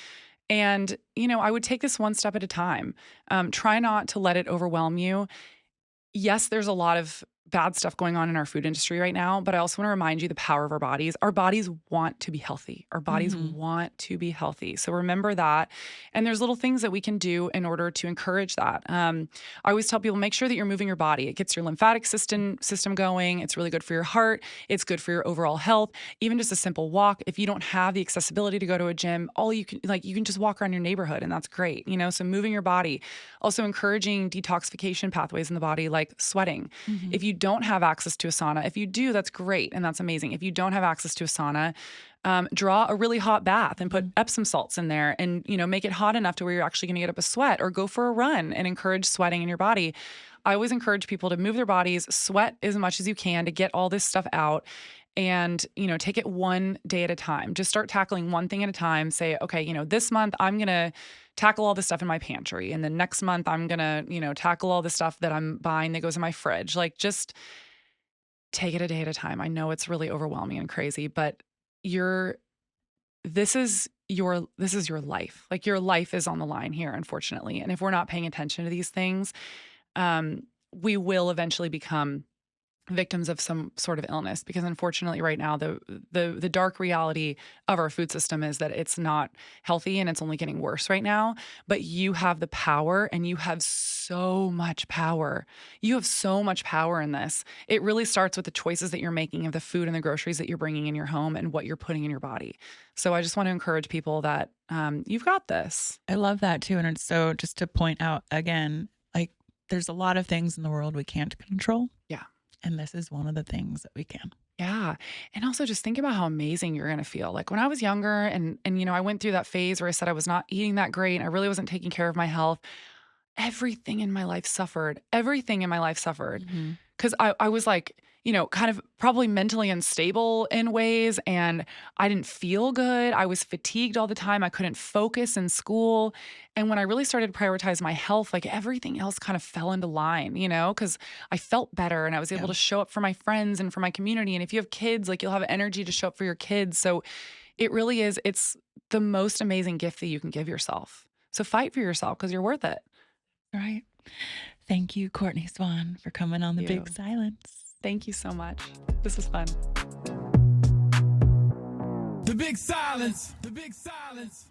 And, I would take this one step at a time. Try not to let it overwhelm you. Yes, there's a lot of bad stuff going on in our food industry right now, but I also want to remind you the power of our bodies. Our bodies want to be healthy. Our bodies want to be healthy. So remember that. And there's little things that we can do in order to encourage that. I always tell people, make sure that you're moving your body. It gets your lymphatic system going. It's really good for your heart. It's good for your overall health. Even just a simple walk. If you don't have the accessibility to go to a gym, you can just walk around your neighborhood, and that's great. So moving your body. Also encouraging detoxification pathways in the body, like sweating. If you don't have access to a sauna, if you do, that's great and that's amazing. If you don't have access to a sauna, draw a really hot bath and put Epsom salts in there and, make it hot enough to where you're actually going to get up a sweat, or go for a run and encourage sweating in your body. I always encourage people to move their bodies, sweat as much as you can to get all this stuff out. And, take it one day at a time. Just start tackling one thing at a time. Say, okay, this month I'm going to tackle all the stuff in my pantry. And then next month I'm going to, tackle all the stuff that I'm buying that goes in my fridge. Like, just take it a day at a time. I know it's really overwhelming and crazy, but this is your life. Like, your life is on the line here, unfortunately. And if we're not paying attention to these things, we will eventually become victims of some sort of illness, because unfortunately right now the dark reality of our food system is that it's not healthy and it's only getting worse right now. But you have the power, and you have so much power. You have so much power in this. It really starts with the choices that you're making of the food and the groceries that you're bringing in your home and what you're putting in your body. So I just want to encourage people that you've got this. I love that too. And it's so, just to point out again, like, there's a lot of things in the world we can't control. Yeah. And this is one of the things that we can. Yeah. And also just think about how amazing you're going to feel. Like, when I was younger and I went through that phase where I said I was not eating that great and I really wasn't taking care of my health, everything in my life suffered. Everything in my life suffered. Because I was like, kind of probably mentally unstable in ways, and I didn't feel good. I was fatigued all the time. I couldn't focus in school. And when I really started to prioritize my health, like, everything else kind of fell into line, because I felt better and I was able to show up for my friends and for my community. And if you have kids, like, you'll have energy to show up for your kids. So it really is, it's the most amazing gift that you can give yourself. So fight for yourself, because you're worth it. Right. Thank you, Courtney Swan, for coming on The Big Silence. Thank you so much. This was fun. The Big Silence. The Big Silence.